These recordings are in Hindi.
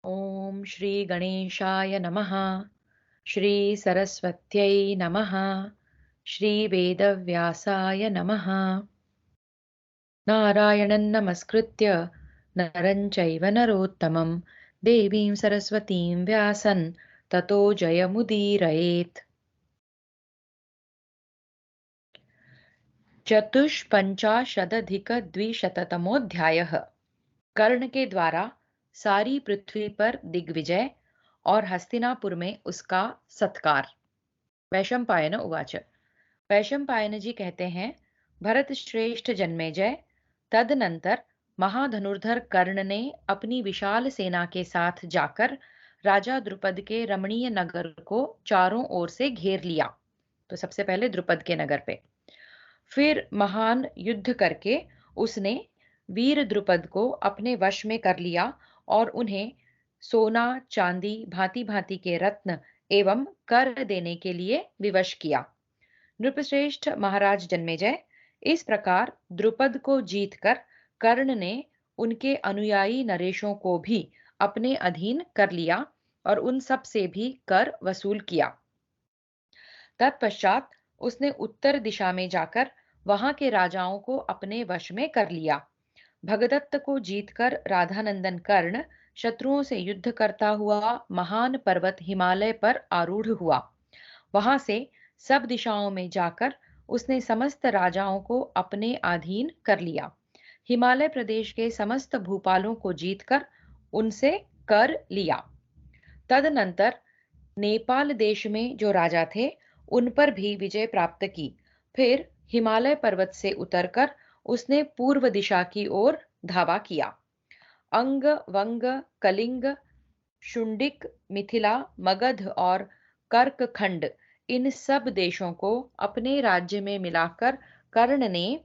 ॐ श्री गणेशाय नमः। श्री सरस्वत्यै नमः। श्री वेदव्यासाय नमः। नारायणं नमस्कृत्य नरं चैव नरोत्तमं देवीं सरस्वतीं व्यासं ततो जयमुदीरयेत्। चतुष्पञ्चाशदधिकद्विशततमोऽध्यायः। कर्ण के द्वारा सारी पृथ्वी पर दिग्विजय और हस्तिनापुर में उसका सत्कार। वैशंपायन उवाच। वैशंपायन जी कहते हैं, भरत श्रेष्ठ जन्मेजय। तदनंतर महाधनुर्धर कर्ण ने अपनी विशाल सेना के साथ जाकर राजा द्रुपद के रमणीय नगर को चारों ओर से घेर लिया। तो सबसे पहले द्रुपद के नगर पे, फिर महान युद्ध करके उसने वीर द्रुपद को अपने वश में कर लिया और उन्हें सोना चांदी भांति भांति के रत्न एवं कर देने के लिए विवश किया। नृपश्रेष्ठ महाराज जन्मेजय, इस प्रकार द्रुपद को जीतकर कर्ण ने उनके अनुयायी नरेशों को भी अपने अधीन कर लिया और उन सब से भी कर वसूल किया। तत्पश्चात उसने उत्तर दिशा में जाकर वहां के राजाओं को अपने वश में कर लिया। भगदत्त को जीतकर राधानंदन कर्ण शत्रुओं से युद्ध करता हुआ महान पर्वत हिमालय पर आरूढ़ हुआ। वहां से सब दिशाओं में जाकर उसने समस्त राजाओं को अपने अधीन कर लिया। हिमालय प्रदेश के समस्त भूपालों को जीतकर उनसे कर लिया। तदनंतर नेपाल देश में जो राजा थे उन पर भी विजय प्राप्त की। फिर हिमालय पर्वत से उतरकर उसने पूर्व दिशा की ओर धावा किया। अंग, वंग, कलिंग, शुंडिक, मिथिला, मगध और कर्कखंड, इन सब देशों को अपने राज्य में मिलाकर कर्ण ने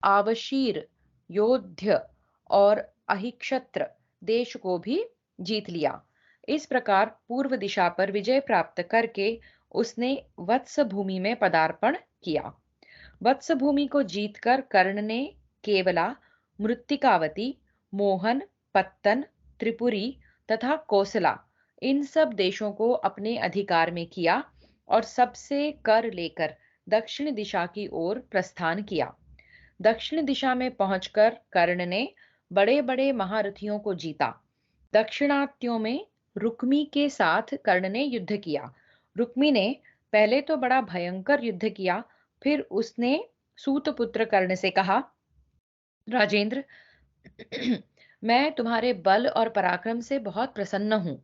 आवशीर, योध्य और अहिक्षत्र देश को भी जीत लिया। इस प्रकार पूर्व दिशा पर विजय प्राप्त करके उसने वत्स भूमि में पदार्पण किया। वत्स भूमि को जीतकर कर्ण ने केवला, मृत्तिकावती, मोहन, पत्तन, त्रिपुरी तथा कोसला, इन सब देशों को अपने अधिकार में किया और सबसे कर लेकर दक्षिण दिशा की ओर प्रस्थान किया। दक्षिण दिशा में पहुंचकर कर्ण ने बड़े बड़े महारथियों को जीता। दक्षिणात्यों में रुक्मी के साथ कर्ण ने युद्ध किया। रुक्मी ने पहले तो बड़ा भयंकर युद्ध किया, फिर उसने सूतपुत्र कर्ण से कहा, राजेंद्र, मैं तुम्हारे बल और पराक्रम से बहुत प्रसन्न हूं,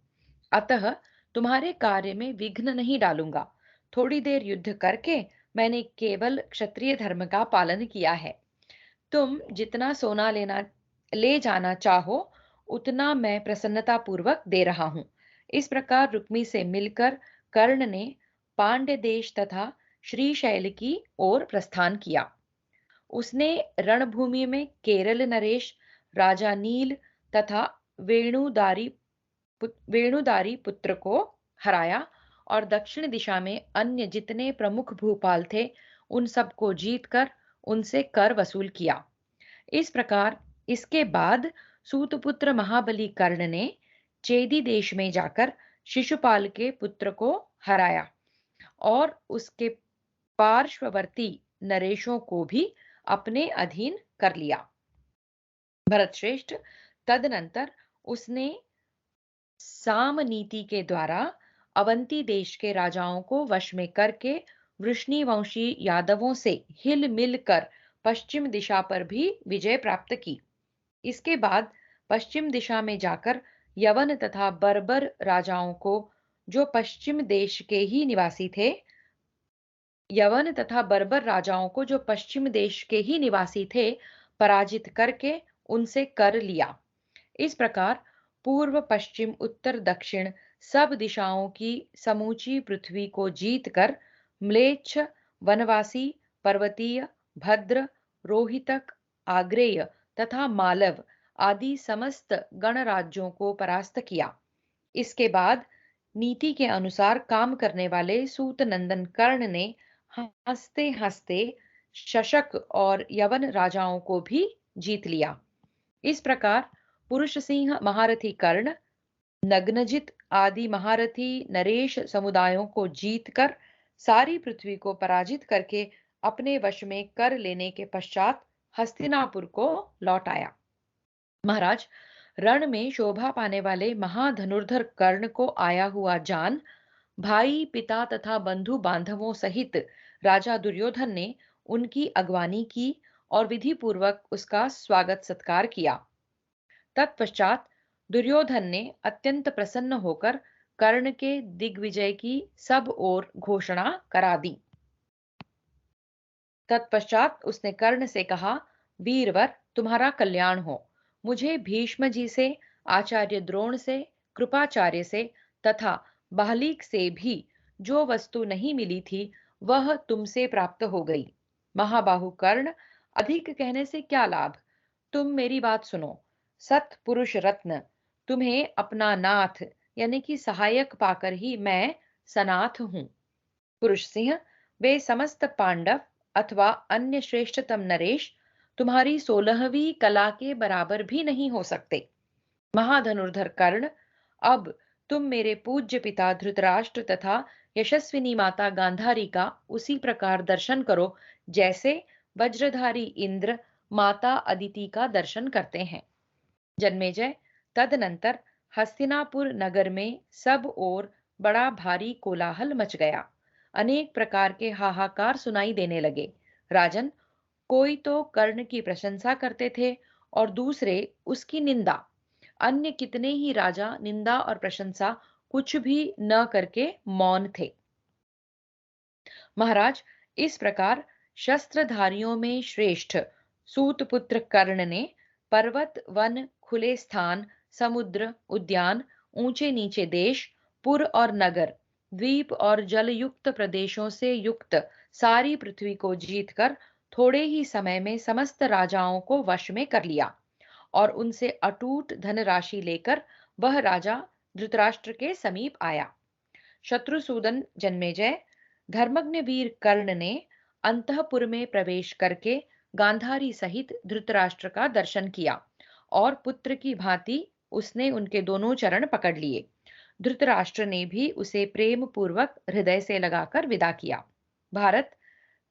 अतः तुम्हारे कार्य में विघ्न नहीं डालूंगा। थोड़ी देर युद्ध करके मैंने केवल क्षत्रिय धर्म का पालन किया है। तुम जितना सोना ले जाना चाहो उतना मैं प्रसन्नता पूर्वक दे रहा हूं। इस प्रकार रुक्मी से मिलकर कर्ण ने पांड्य देश तथा श्रीशैल की ओर प्रस्थान किया। उसने रणभूमि में केरल नरेश, राजा नील तथा वेणुदारी वेणुदारी पुत्र को हराया और दक्षिण दिशा में अन्य जितने प्रमुख भूपाल थे उन सबको जीतकर उनसे कर वसूल किया। इस प्रकार इसके बाद सूतपुत्र महाबली कर्ण ने चेदी देश में जाकर शिशुपाल के पुत्र को हराया और उसके पार्श्ववर्ती नरेशों को भी अपने अधीन कर लिया। भरतश्रेष्ठ, तदनंतर उसने साम नीति के द्वारा अवंती देश के राजाओं को वश में करके वृष्णिवंशी यादवों से हिल मिल कर पश्चिम दिशा पर भी विजय प्राप्त की। इसके बाद पश्चिम दिशा में जाकर यवन तथा बर्बर राजाओं को, जो पश्चिम देश के ही निवासी थे, यवन तथा बर्बर राजाओं को जो पश्चिम देश के ही निवासी थे, पराजित करके उनसे कर लिया। इस प्रकार पूर्व, पश्चिम, उत्तर, दक्षिण सब दिशाओं की समूची पृथ्वी को जीतकर म्लेच्छ, वनवासी, पर्वतीय, भद्र, रोहितक, आग्नेय तथा मालव आदि समस्त गणराज्यों को परास्त किया। इसके बाद नीति के अनुसार काम करने वाले सूत नंदन कर्ण ने हंसते हंसते शशक और यवन राजाओं को भी जीत लिया। इस प्रकार पुरुष सिंह महारथी कर्ण नग्नजित आदि महारथी नरेश समुदायों को जीतकर सारी पृथ्वी को पराजित करके अपने वश में कर लेने के पश्चात हस्तिनापुर को लौट आया। महाराज, रण में शोभा पाने वाले महाधनुर्धर कर्ण को आया हुआ जान भाई पिता तथा बंधु बांधवों सहित राजा दुर्योधन ने उनकी अगवानी की और विधि पूर्वक उसका स्वागत सत्कार किया। तत्पश्चात दुर्योधन ने अत्यंत प्रसन्न होकर कर्ण के दिग्विजय की सब ओर घोषणा करा दी। तत्पश्चात उसने कर्ण से कहा, वीरवर, तुम्हारा कल्याण हो। मुझे भीष्म जी से, आचार्य द्रोण से, कृपाचार्य से तथा बाहलिक से भी जो वस्तु नहीं मिली थी वह तुमसे प्राप्त हो गई। महाबाहु कर्ण, अधिक कहने से क्या लाभ। तुम मेरी बात सुनो। सत पुरुष रत्न, तुम्हें अपना नाथ यानी कि सहायक पाकर ही मैं सनाथ हूं। पुरुष सिंह, वे समस्त पांडव अथवा अन्य श्रेष्ठतम नरेश तुम्हारी 16वीं कला के बराबर भी नहीं हो सकते। महाधनुर्धर कर्ण, अब तुम मेरे पूज्य पिता धृतराष्ट्र तथा यशस्विनी माता गांधारी का उसी प्रकार दर्शन करो जैसे वज्रधारी इंद्र माता अदिति का दर्शन करते हैं। जन्मेजय, तदनंतर हस्तिनापुर नगर में सब ओर बड़ा भारी कोलाहल मच गया। अनेक प्रकार के हाहाकार सुनाई देने लगे। राजन, कोई तो कर्ण की प्रशंसा करते थे और दूसरे उसकी निंदा। अन्य कितने ही राजा निंदा और प्रशंसा कुछ भी न करके मौन थे। महाराज, इस प्रकार शस्त्रधारियों में श्रेष्ठ सूतपुत्र कर्ण ने पर्वत वन खुले स्थान समुद्र उद्यान ऊंचे नीचे देश पुर और नगर द्वीप और जलयुक्त प्रदेशों से युक्त सारी पृथ्वी को जीतकर थोड़े ही समय में समस्त राजाओं को वश में कर लिया और उनसे अटूट धनराशि लेकर वह राजा धृतराष्ट्र के समीप आया। शत्रुसूदन, जन्मेजय, धर्मज्ञ वीर कर्ण ने अंतःपुर में प्रवेश करके गांधारी सहित धृतराष्ट्र का दर्शन किया और पुत्र की भांति उसने उनके दोनों चरण पकड़ लिए। धृतराष्ट्र ने भी उसे प्रेम पूर्वक हृदय से लगाकर विदा किया। भारत,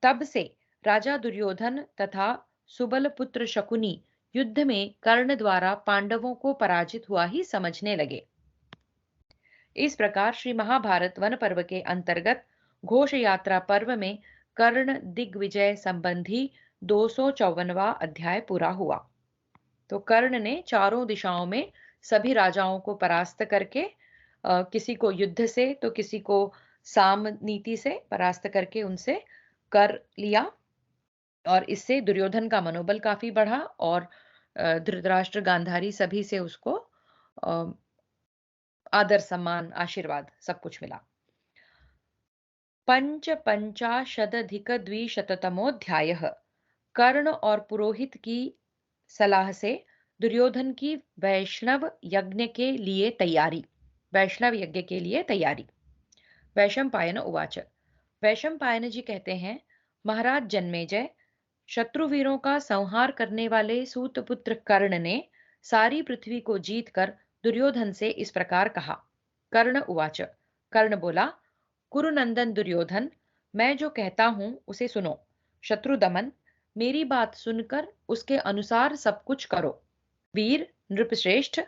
तब से राजा दुर्योधन तथा सुबल पुत्र शकुनी युद्ध में कर्ण द्वारा पांडवों को पराजित हुआ ही समझने लगे। इस प्रकार श्री महाभारत वन पर्व के अंतर्गत घोष यात्रा पर्व में कर्ण दिग्विजय संबंधी 254वां अध्याय पूरा हुआ। तो कर्ण ने चारों दिशाओं में सभी राजाओं को परास्त करके किसी को युद्ध से तो किसी को साम नीति से परास्त करके उनसे कर लिया और इससे दुर्योधन का मनोबल काफी बढ़ा और धृतराष्ट्र गांधारी सभी से उसको आदर सम्मान आशीर्वाद सब कुछ मिला। पंचाशदधिक द्विशततमोऽध्यायः। कर्ण और पुरोहित की सलाह से दुर्योधन की वैष्णव यज्ञ के लिए तैयारी। वैशंपायन उवाच। वैशंपायन जी कहते हैं, महाराज जन्मेजय, शत्रुवीरों का संहार करने वाले सूतपुत्र कर्ण ने सारी पृथ्वी को जीतकर दुर्योधन से इस प्रकार कहा। कर्ण उवाच। कर्ण बोला, कुरुनंदन दुर्योधन, मैं जो कहता हूं उसे सुनो। शत्रु दमन, मेरी बात सुनकर उसके अनुसार सब कुछ करो। वीर नृपश्रेष्ठ,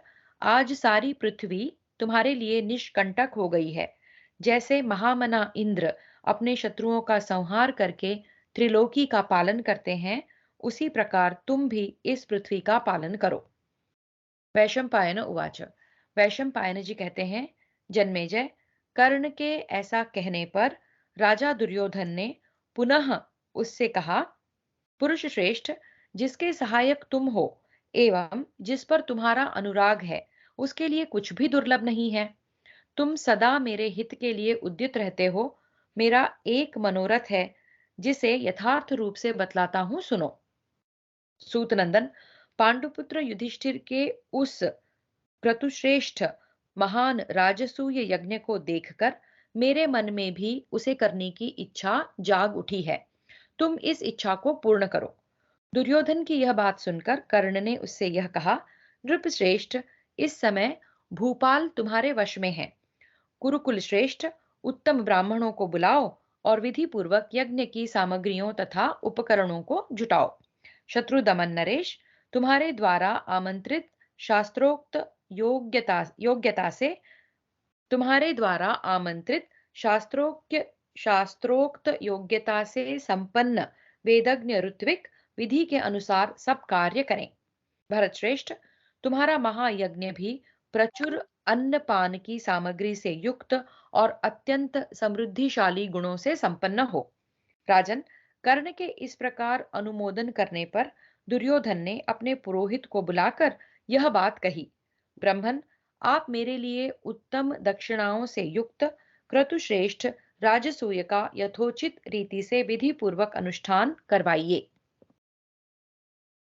आज सारी पृथ्वी तुम्हारे लिए निष्कंटक हो गई है। जैसे महामना इंद्र अपने शत्रुओं का संहार करके त्रिलोकी का पालन करते हैं, उसी प्रकार तुम भी इस पृथ्वी का पालन करो। वैशंपायन उवाच। वैशंपायन जी कहते हैं, जन्मेजय, कर्ण के ऐसा कहने पर राजा दुर्योधन ने पुनः उससे कहा, पुरुष श्रेष्ठ, जिसके सहायक तुम हो एवं जिस पर तुम्हारा अनुराग है, उसके लिए कुछ भी दुर्लभ नहीं है। तुम सदा मेरे हित के लिए उद्यत रहते हो। मेरा एक मनोरथ है जिसे यथार्थ रूप से बतलाता हूं, सुनो। सूतनंदन, पांडुपुत्र युधिष्ठिर के उस क्रतुश्रेष्ठ महान राजसूय यज्ञ को देखकर मेरे मन में भी उसे करने की इच्छा जाग उठी है। तुम इस इच्छा को पूर्ण करो। दुर्योधन की यह बात सुनकर कर्ण ने उससे यह कहा, नृपश्रेष्ठ, इस समय भूपाल तुम्हारे वश में है। कुरुकुल श्रेष्ठ, उत्तम ब्राह्मणों को बुलाओ और विधि पूर्वक यज्ञ की सामग्रियों तथा उपकरणों को जुटाओ। शत्रु दमन नरेश, तुम्हारे द्वारा आमंत्रित शास्त्रोक्त योग्यता से तुम्हारे द्वारा आमंत्रित शास्त्रोक्त शास्त्रोक्त योग्यता से संपन्न वेदज्ञ ऋत्विक विधि के अनुसार सब कार्य करें। भरत श्रेष्ठ, तुम्हारा महायज्ञ भी प्रचुर अन्न पान की सामग्री से युक्त और अत्यंत समृद्धिशाली गुणों से संपन्न हो। राजन, कर्ण के इस प्रकार अनुमोदन करने पर दुर्योधन ने अपने पुरोहित को बुलाकर यह बात कही। ब्राह्मण, आप मेरे लिए उत्तम दक्षिणाओं से युक्त क्रतुश्रेष्ठ राजसूय का यथोचित रीति से विधि पूर्वक अनुष्ठान करवाइए।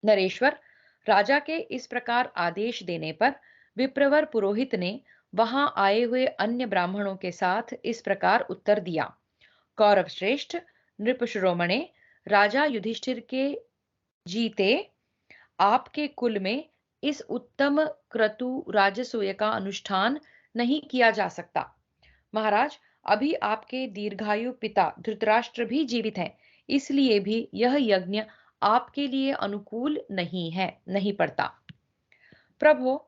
नरेश्वर, राजा के इस प्रकार आदेश देने पर विप्रवर पुरोहित ने वहां आए हुए अन्य ब्राह्मणों के साथ इस प्रकार उत्तर दिया। कौरव श्रेष्ठ नृपशिरोमणे, राजा युधिष्ठिर के जीते आपके कुल में इस उत्तम क्रतु राजसूय का अनुष्ठान नहीं किया जा सकता। महाराज, अभी आपके दीर्घायु पिता धृतराष्ट्र भी जीवित हैं, इसलिए भी यह यज्ञ आपके लिए अनुकूल नहीं पड़ता। प्रभु,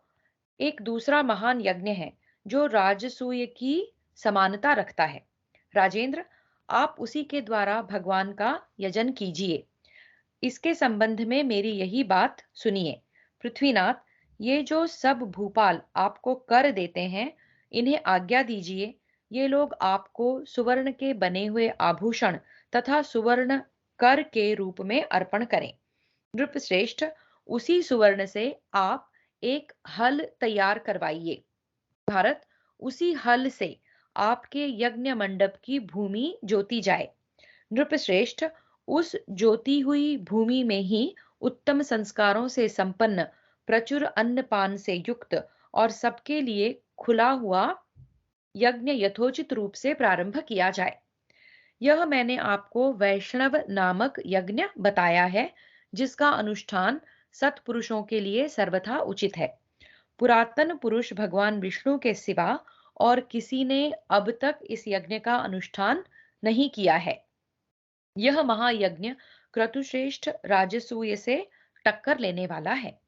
एक दूसरा महान यज्ञ है जो राजसूय की समानता रखता है। राजेंद्र, आप उसी के द्वारा भगवान का यजन कीजिए। इसके संबंध में मेरी यही बात सुनिए। पृथ्वीनाथ, ये जो सब भूपाल आपको कर देते हैं, इन्हें आज्ञा दीजिए ये लोग आपको सुवर्ण के बने हुए आभूषण तथा सुवर्ण कर के रूप में अर्पण करें। नृपश्रेष्ठ, उसी सुवर्ण से आप एक हल तैयार करवाइए। भारत, उसी हल से आपके यज्ञ मंडप की भूमि जोती जाए। नृपश्रेष्ठ, उस जोती हुई भूमि में ही उत्तम संस्कारों से संपन्न प्रचुर अन्नपान से युक्त और सबके लिए खुला हुआ यज्ञ यथोचित रूप से प्रारंभ किया जाए। यह मैंने आपको वैष्णव नामक यज्ञ बताया है, जिसका अनुष्ठान सत्पुरुषों के लिए सर्वथा उचित है। पुरातन पुरुष भगवान विष्णु के सिवा और किसी ने अब तक इस यज्ञ का अनुष्ठान नहीं किया है। यह महायज्ञ क्रतुश्रेष्ठ राजसूय से टक्कर लेने वाला है।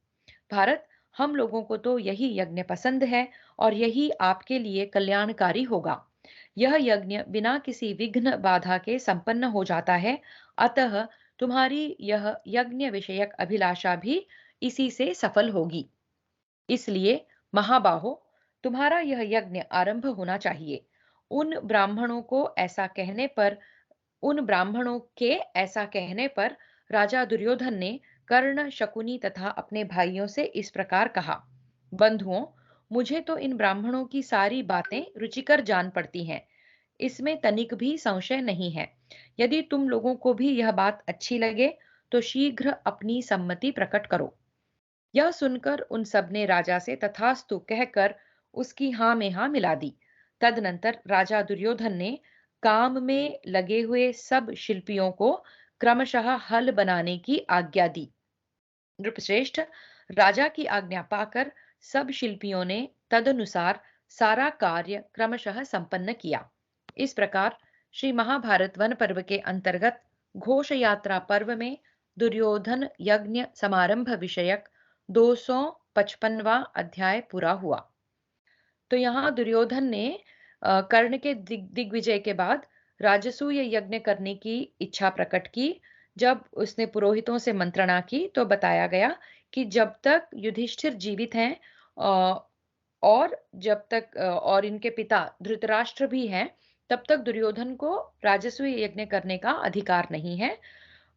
भारत, हम लोगों को तो यही यज्ञ पसंद है और यही आपके लिए कल्याणकारी होगा। यह यज्ञ बिना किसी विघ्न बाधा के संपन्न हो जाता है, अतः तुम्हारी यह यज्ञ विषयक अभिलाषा भी इसी से सफल होगी। इसलिए महाबाहो, तुम्हारा यह यज्ञ आरंभ होना चाहिए। उन ब्राह्मणों के ऐसा कहने पर राजा दुर्योधन ने कर्ण, शकुनी तथा अपने भाइयों से इस प्रकार कहा। बंधुओं, मुझे तो इन ब्राह्मणों की सारी बातें रुचिकर जान पड़ती हैं, इसमें तनिक भी संशय नहीं है। यदि तुम लोगों को भी यह बात अच्छी लगे तो शीघ्र अपनी सम्मति प्रकट करो। यह सुनकर उन सब ने राजा से तथास्तु कहकर उसकी हां में हां मिला दी। तदनंतर राजा दुर्योधन ने काम में लगे हुए सब शिल्पियों को क्रमशः हल बनाने की आज्ञा दी। नृपश्रेष्ठ, राजा की आज्ञा पाकर सब शिल्पियों ने तदनुसार सारा कार्य क्रमशः संपन्न किया। इस प्रकार श्री महाभारत वन पर्व के अंतर्गत घोष यात्रा पर्व में दुर्योधन यज्ञ समारंभ विषयक 255वां अध्याय पूरा हुआ। तो यहाँ दुर्योधन ने कर्ण के दिग्विजय के बाद राजसूय यज्ञ करने की इच्छा प्रकट की। जब उसने पुरोहितों से मंत्रणा की तो बताया गया कि जब तक युधिष्ठिर जीवित हैं और इनके पिता धृतराष्ट्र भी हैं, तब तक दुर्योधन को राजसूय यज्ञ करने का अधिकार नहीं है।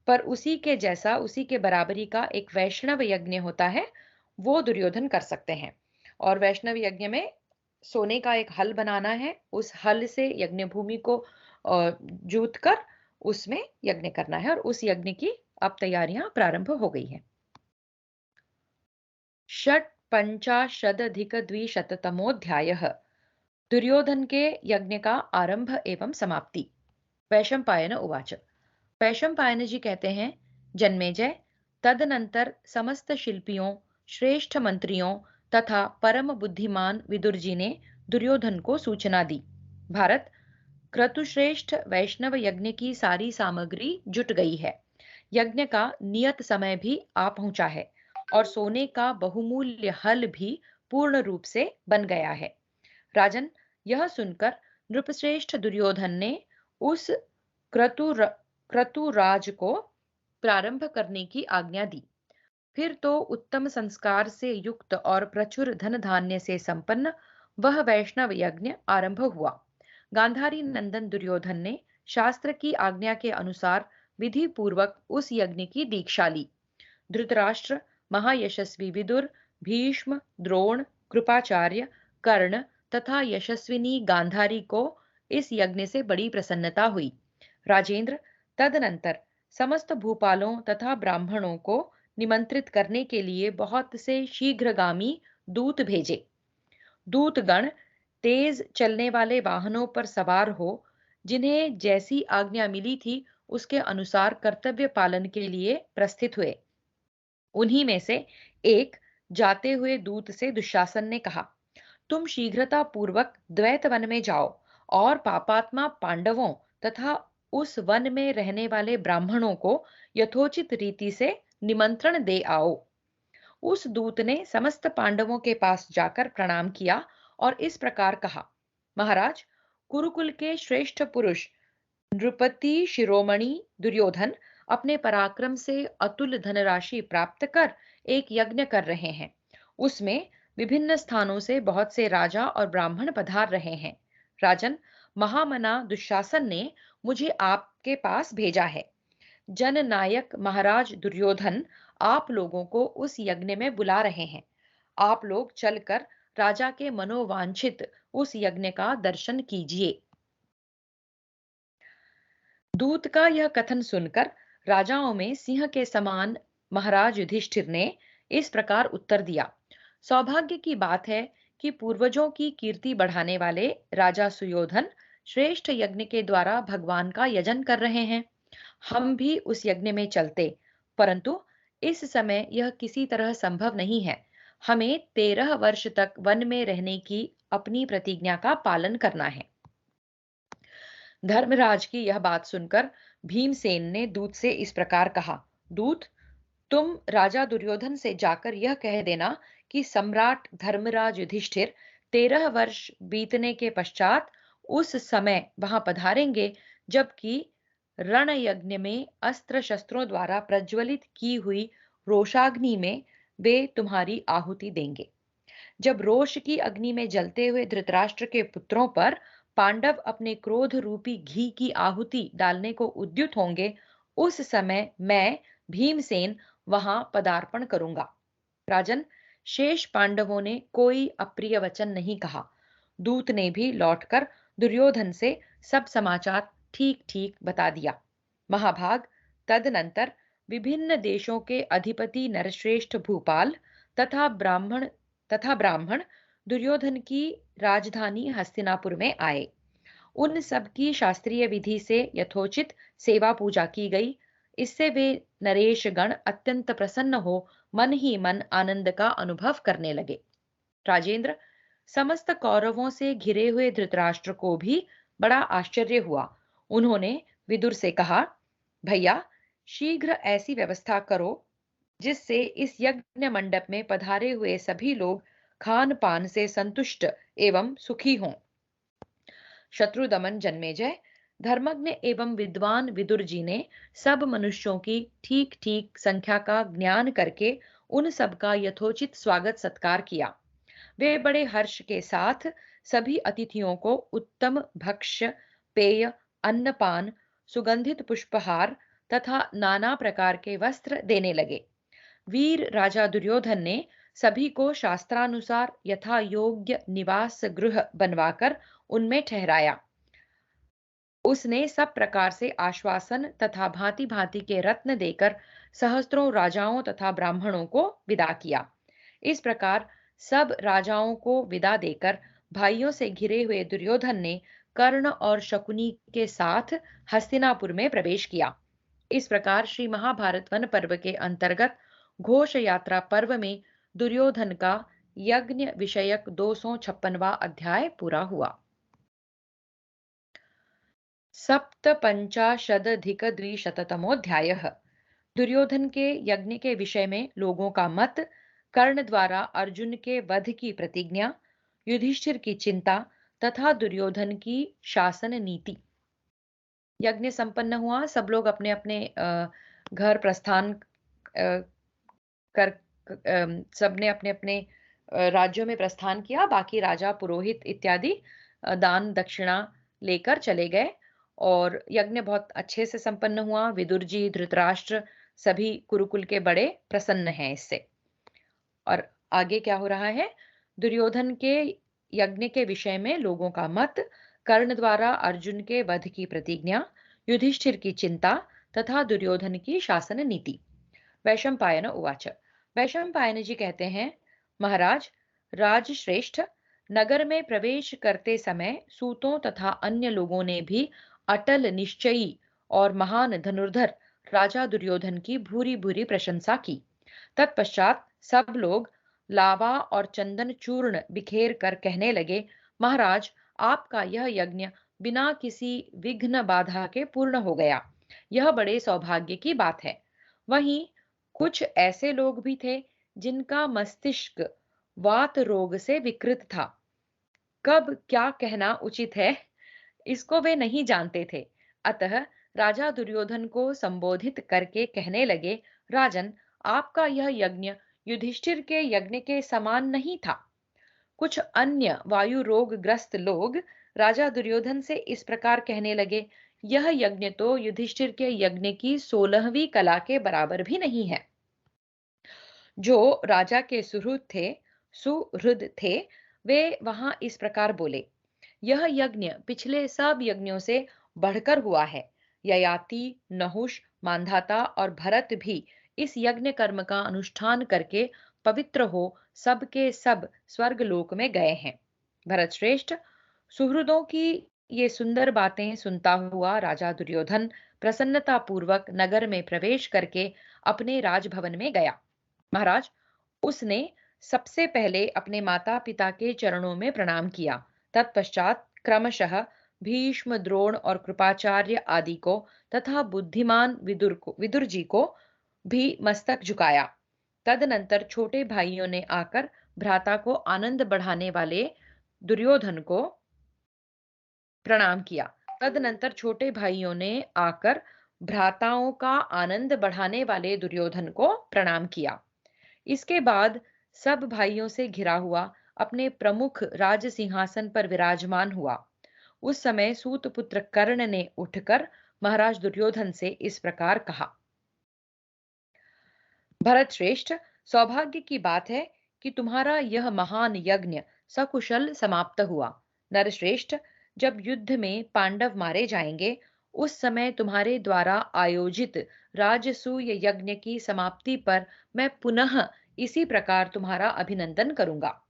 पर उसी के जैसा, उसी के बराबरी का एक वैष्णव यज्ञ होता है, वो दुर्योधन कर सकते हैं। और वैष्णव यज्ञ में सोने का एक हल बनाना है, उस हल से यज्ञ भूमि को जूत कर उसमें यज्ञ करना है, और उस यज्ञ की अब तैयारियां प्रारंभ हो गई हैं। षट्पञ्चाशदधिकद्विशततमोऽध्यायः। दुर्योधन के यज्ञ का आरंभ एवं समाप्ति। वैशंपायन उवाच। वैशंपायन जी कहते हैं, जन्मेजय, तदनंतर समस्त शिल्पियों, श्रेष्ठ मंत्रियों तथा परम बुद्धिमान विदुर जी ने दुर्योधन को सूचना दी। भारत, क्रतुश्रेष्ठ वैष्णव यज्ञ की सारी सामग्री जुट गई है। यज्ञ का नियत समय भी आ पहुंचा है और सोने का बहुमूल्य हल भी पूर्ण रूप से बन गया है। राजन, यह सुनकर नृपश्रेष्ठ दुर्योधन ने उस क्रतु क्रतुराज को प्रारंभ करने की आज्ञा दी। फिर तो उत्तम संस्कार से युक्त और प्रचुर धन धान्य से संपन्न वह वैष्णव यज्ञ आरंभ हुआ। गांधारी नंदन दुर्योधन ने शास्त्र की आज्ञा के अनुसार विधि पूर्वक उस यज्ञ की दीक्षा ली। धृतराष्ट्र, महायशस्वी विदुर, भीष्म, द्रोण, कृपाचार्य, कर्ण तथा यशस्विनी गांधारी को इस यज्ञ से बड़ी प्रसन्नता हुई। राजेंद्र, तदनंतर समस्त भूपालों तथा ब्राह्मणों को निमंत्रित करने के लिए बहुत से शीघ्रगामी दूत भेजे। दूतगण तेज चलने वाले वाहनों पर सवार हो, जिन्हें जैसी आज्ञा मिली थी उसके अनुसार कर्तव्य पालन के लिए प्रस्थित हुए। उन्हीं में से एक जाते हुए दूत से दुशासन ने कहा, तुम शीघ्रता पूर्वक द्वैत वन में जाओ और पापात्मा पांडवों तथा उस वन में रहने वाले ब्राह्मणों को यथोचित रीति से निमंत्रण दे आओ। उस दूत ने समस्त पांडवों के पास जाकर प्रणाम किया और इस प्रकार कहा, महाराज, कुरुकुल के श्रेष्ठ पुरुष नृपति शिरोमणि दुर्योधन अपने पराक्रम से अतुल धनराशि प्राप्त कर एक यज्ञ कर रहे हैं। उसमें विभिन्न स्थानों से बहुत से राजा और ब्राह्मण पधार रहे हैं। राजन, महामना दुशासन ने मुझे आपके पास भेजा है। जननायक महाराज दुर्योधन आप लोगों को उस यज्ञ में बुला रहे हैं। आप लोग चलकर राजा के मनोवांछित उस यज्ञ का दर्शन कीजिए। दूत का यह कथन सुनकर राजाओं में सिंह के समान महाराज युधिष्ठिर ने इस प्रकार उत्तर दिया, सौभाग्य की बात है कि पूर्वजों की कीर्ति बढ़ाने वाले राजा सुयोधन श्रेष्ठ यज्ञ के द्वारा भगवान का यजन कर रहे हैं। हम भी उस यज्ञ में चलते, परंतु इस समय यह किसी तरह संभव नहीं है। हमें 13 वर्ष तक वन में रहने की अपनी प्रतिज्ञा का पालन करना है। धर्मराज की यह बात सुनकर भीमसेन ने दूत से इस प्रकार कहा, दूत, तुम राजा दुर्योधन से जाकर यह कह देना कि सम्राट धर्मराज युधिष्ठिर 13 वर्ष बीतने के पश्चात उस समय वहां पधारेंगे जबकि रण यज्ञ में अस्त्र शस्त्रों द्वारा प्रज्वलित की हुई रोषाग्नि में वे तुम्हारी आहुति देंगे। जब रोष की अग्नि में जलते हुए धृतराष्ट्र के पुत्रों पर पांडव अपने क्रोध रूपी घी की आहुति डालने को उद्युत होंगे, उस समय मैं भीमसेन वहां पदार्पण करूंगा। राजन, शेष पांडवों ने कोई अप्रिय वचन नहीं कहा। दूत ने भी लौटकर दुर्योधन से सब समाचार ठीक ठीक बता दिया। महाभाग, तदनंतर विभिन्न देशों के अधिपति नरश्रेष्ठ भूपाल तथा ब्राह्मण दुर्योधन की राजधानी हस्तिनापुर में आए। उन सब की शास्त्रीय विधि से यथोचित सेवा पूजा की गई। इससे वे नरेश गण अत्यंत प्रसन्न हो मन ही मन आनंद का अनुभव करने लगे। राजेंद्र, समस्त कौरवों से घिरे हुए धृतराष्ट्र को भी बड़ा आश्चर्य हुआ। उन्होंने विदुर से कहा, भैया, शीघ्र ऐसी व्यवस्था करो जिससे इस यज्ञ मंडप में पधारे हुए सभी लोग खान पान से संतुष्ट एवं सुखी हों। शत्रुदमन जन्मेजय, धर्मज्ञ एवं विद्वान विदुर जी ने सब मनुष्यों की ठीक ठीक संख्या का ज्ञान करके उन सब का यथोचित स्वागत सत्कार किया। वे बड़े हर्ष के साथ सभी अतिथियों को उत्तम भक्ष्य, पेय, अन्नपान, सुगंधित पुष्पहार तथा नाना प्रकार के वस्त्र देने लगे। वीर राजा दुर्योधन ने सभी को शास्त्रानुसार यथा योग्य निवास गृह बनवाकर उनमें ठहराया। उसने सब प्रकार से आश्वासन तथा भांति भांति के रत्न देकर सहस्त्रों राजाओं तथा ब्राह्मणों को विदा किया। इस प्रकार सब राजाओं को विदा देकर भाइयों से घिरे हुए दुर्योधन ने कर्ण और शकुनी के साथ हस्तिनापुर में प्रवेश किया। इस प्रकार श्री महाभारत वन पर्व के अंतर्गत घोष यात्रा पर्व में दुर्योधन का यज्ञ विषयक 256वां अध्याय पूरा हुआ। सप्तपंचाशदधिकद्विशततमोऽध्यायः। दुर्योधन के यज्ञ के विषय में लोगों का मत, कर्ण द्वारा अर्जुन के वध की प्रतिज्ञा, युधिष्ठिर की चिंता तथा दुर्योधन की शासन नीति। यज्ञ संपन्न हुआ, सब लोग अपने अपने घर प्रस्थान कर सबने अपने अपने राज्यों में प्रस्थान किया। बाकी राजा, पुरोहित इत्यादि दान दक्षिणा लेकर चले गए और यज्ञ बहुत अच्छे से संपन्न हुआ। विदुर जी, धृतराष्ट्र सभी कुरुकुल के बड़े प्रसन्न हैं इससे। और आगे क्या हो रहा है? दुर्योधन के यज्ञ के विषय में लोगों का मत, कर्ण द्वारा अर्जुन के वध की प्रतिज्ञा, युधिष्ठिर की चिंता तथा दुर्योधन की शासन नीति। वैशंपायन उवाच। वैशंपायन जी कहते हैं, महाराज, राजश्रेष्ठ, नगर में प्रवेश करते समय सूतों तथा अन्य लोगों ने भी अटल निश्चयी और महान धनुर्धर राजा दुर्योधन की भूरी भूरी प्रशंसा की। तत्पश्चात सब लोग लावा और चंदन चूर्ण बिखेर कर कहने लगे, महाराज, आपका यह यज्ञ बिना किसी विघ्न बाधा के पूर्ण हो गया। यह बड़े सौभाग्य की बात है। वहीं कुछ ऐसे लोग भी थे जिनका मस्तिष्क वात रोग से विकृत था। कब क्या कहना उचित है, इसको वे नहीं जानते थे। अतः राजा दुर्योधन को संबोधित करके कहने लगे, राजन, आपका यह यज्ञ युधिष्ठिर के यज्ञ के समान नहीं था। कुछ अन्य वायु रोग ग्रस्त लोग राजा दुर्योधन से इस प्रकार कहने लगे, यह यज्ञ तो युधिष्ठिर के यज्ञ की 16वीं कला के बराबर भी नहीं है। जो राजा के सुहृद थे, वे वहां इस प्रकार बोले, यह यज्ञ पिछले सब यज्ञों से बढ़कर हुआ है। ययाति, नहुष, मांधाता और भरत भी इस यज्ञ कर्म का अनुष्ठान करके पवित्र हो सबके सब स्वर्ग लोक में गए हैं। भरत श्रेष्ठ, सुहृदों की ये सुंदर बातें सुनता हुआ राजा दुर्योधन प्रसन्नता पूर्वक नगर में प्रवेश करके अपने राजभवन में गया। महाराज, उसने सबसे पहले अपने माता पिता के चरणों में प्रणाम किया। तत्पश्चात क्रमशः भीष्म, द्रोण और कृपाचार्य आदि को तथा बुद्धिमान विदुर जी को भी मस्तक झुकाया। तदनंतर छोटे भाइयों ने आकर भ्राता को आनंद बढ़ाने वाले दुर्योधन को प्रणाम किया। तदनंतर छोटे भाइयों ने आकर भ्राताओं का आनंद बढ़ाने वाले दुर्योधन को प्रणाम किया। इसके बाद सब भाइयों से घिरा हुआ अपने प्रमुख राज सिंहासन पर विराजमान हुआ। उस समय सूत पुत्र कर्ण ने उठकर महाराज दुर्योधन से इस प्रकार कहा, भरत श्रेष्ठ, सौभाग्य की बात है कि तुम्हारा यह महान यज्ञ सकुशल समाप्त हुआ। नरश्रेष्ठ, जब युद्ध में पांडव मारे जाएंगे, उस समय तुम्हारे द्वारा आयोजित राजसूय यज्ञ की समाप्ति पर मैं पुनः इसी प्रकार तुम्हारा अभिनंदन करूंगा।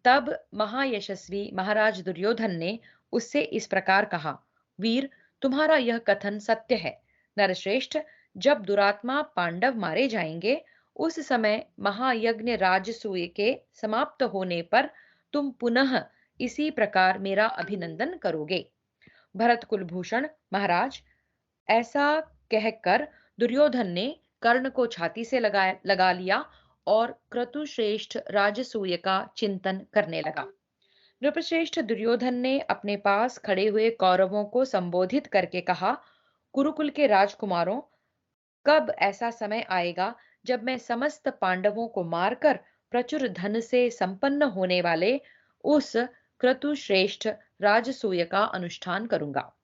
तब महायशस्वी महाराज दुर्योधन ने उससे इस प्रकार कहा, वीर, तुम्हारा यह कथन सत्य है। नरश्रेष्ठ, जब दुरात्मा पांडव मारे जाएंगे, उस समय महायज्ञ राजसूय के समाप्त होने पर तुम पुनः इसी प्रकार मेरा अभिनंदन करोगे। भरत कुलभूषण, महाराज, ऐसा कहकर दुर्योधन ने कर्ण को छाती से लगा लिया और क्रतुश्रेष्ठ राजसूय का चिंतन करने लगा। नृपश्रेष्ठ दुर्योधन ने अपने पास खड़े हुए कौरवों को संबोधित करके कहा, कुरुकुल के राजकुमारों, कब ऐसा समय आएगा जब मैं समस्त पांडवों को मारकर प्रचुर धन से संपन्न होने वाले उस क्रतुश्रेष्ठ राजसूय का अनुष्ठान करूंगा।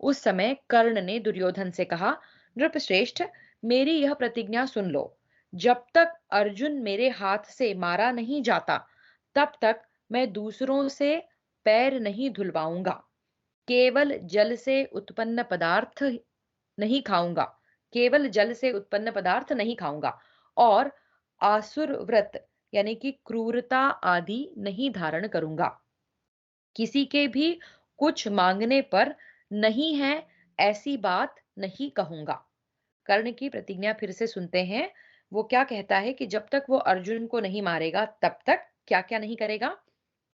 उस समय कर्ण ने दुर्योधन से कहा, नृपश्रेष्ठ, मेरी यह प्रतिज्ञा सुन लो, जब तक अर्जुन मेरे हाथ से मारा नहीं जाता, तब तक मैं दूसरों से पैर नहीं धुलवाऊंगा, केवल जल से उत्पन्न पदार्थ नहीं खाऊंगा, केवल जल से उत्पन्न पदार्थ नहीं खाऊंगा और आसुर व्रत यानी कि क्रूरता आदि नहीं धारण करूंगा। किसी के भी कुछ मांगने पर नहीं है ऐसी बात नहीं कहूंगा। कर्ण की प्रतिज्ञा फिर से सुनते हैं। वो क्या कहता है कि जब तक वो अर्जुन को नहीं मारेगा, तब तक क्या क्या नहीं करेगा?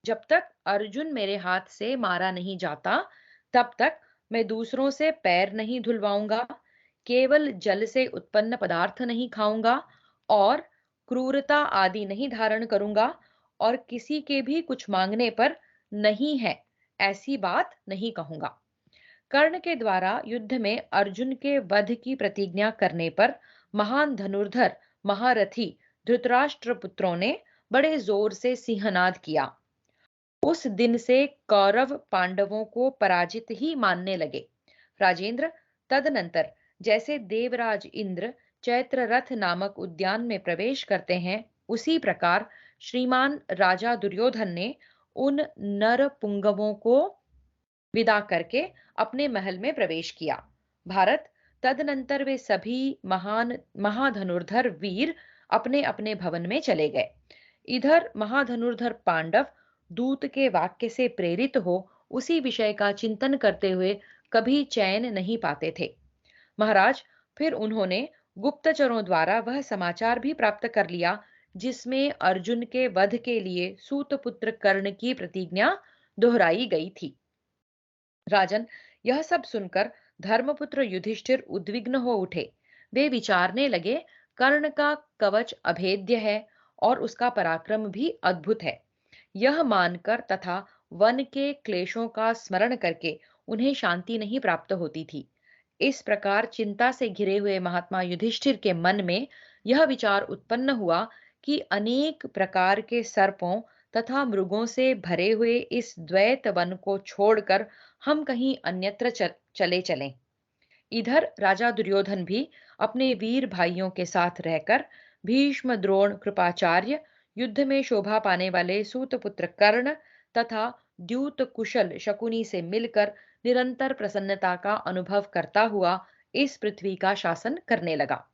जब तक अर्जुन मेरे हाथ से मारा नहीं जाता, तब तक मैं दूसरों से पैर नहीं धुलवाऊंगा, केवल जल से उत्पन्न पदार्थ नहीं खाऊंगा और क्रूरता आदि नहीं धारण करूंगा और किसी के भी कुछ मांगने पर नहीं है ऐसी बात नहीं कहूंगा। कर्ण के द्वारा युद्ध में अर्जुन के वध की प्रतिज्ञा करने पर महान धनुर्धर महारथी धृतराष्ट्र पुत्रों ने बड़े जोर से सिंहनाद किया। उस दिन से कौरव पांडवों को पराजित ही मानने लगे। राजेंद्र, तदनंतर जैसे देवराज इंद्र चैत्र रथ नामक उद्यान में प्रवेश करते हैं, उसी प्रकार श्रीमान राजा दुर्योधन ने उन नर पुंगवों को विदा करके अपने महल में प्रवेश किया। भारत, तदनंतर वे सभी महान महाधनुर्धर वीर अपने अपने भवन में चले गए। इधर महाधनुर्धर पांडव दूत के वाक्य से प्रेरित हो उसी विषय का चिंतन करते हुए कभी चैन नहीं पाते थे। महाराज, फिर उन्होंने गुप्तचरों द्वारा वह समाचार भी प्राप्त कर लिया जिसमें अर्जुन के वध के लिए सूतपुत्र कर्ण की प्रतिज्ञा दोहराई गई थी। राजन, यह सब सुनकर धर्मपुत्र युधिष्ठिर उद्विग्न हो उठे। वे विचारने लगे, कर्ण का कवच अभेद्य है और उसका पराक्रम भी अद्भुत है। यह मानकर तथा वन के क्लेशों का स्मरण करके उन्हें शांति नहीं प्राप्त होती थी। इस प्रकार चिंता से घिरे हुए महात्मा युधिष्ठिर के मन में यह विचार उत्पन्न हुआ कि अनेक प्रकार के सर्पों तथा मृगों से भरे हुए इस द्वैत वन को छोड़कर हम कहीं अन्यत्र चले चलें। इधर राजा दुर्योधन भी अपने वीर भाइयों के साथ रहकर भीष्म, द्रोण, कृपाचार्य, युद्ध में शोभा पाने वाले सूतपुत्र कर्ण तथा द्यूत कुशल शकुनी से मिलकर निरंतर प्रसन्नता का अनुभव करता हुआ इस पृथ्वी का शासन करने लगा।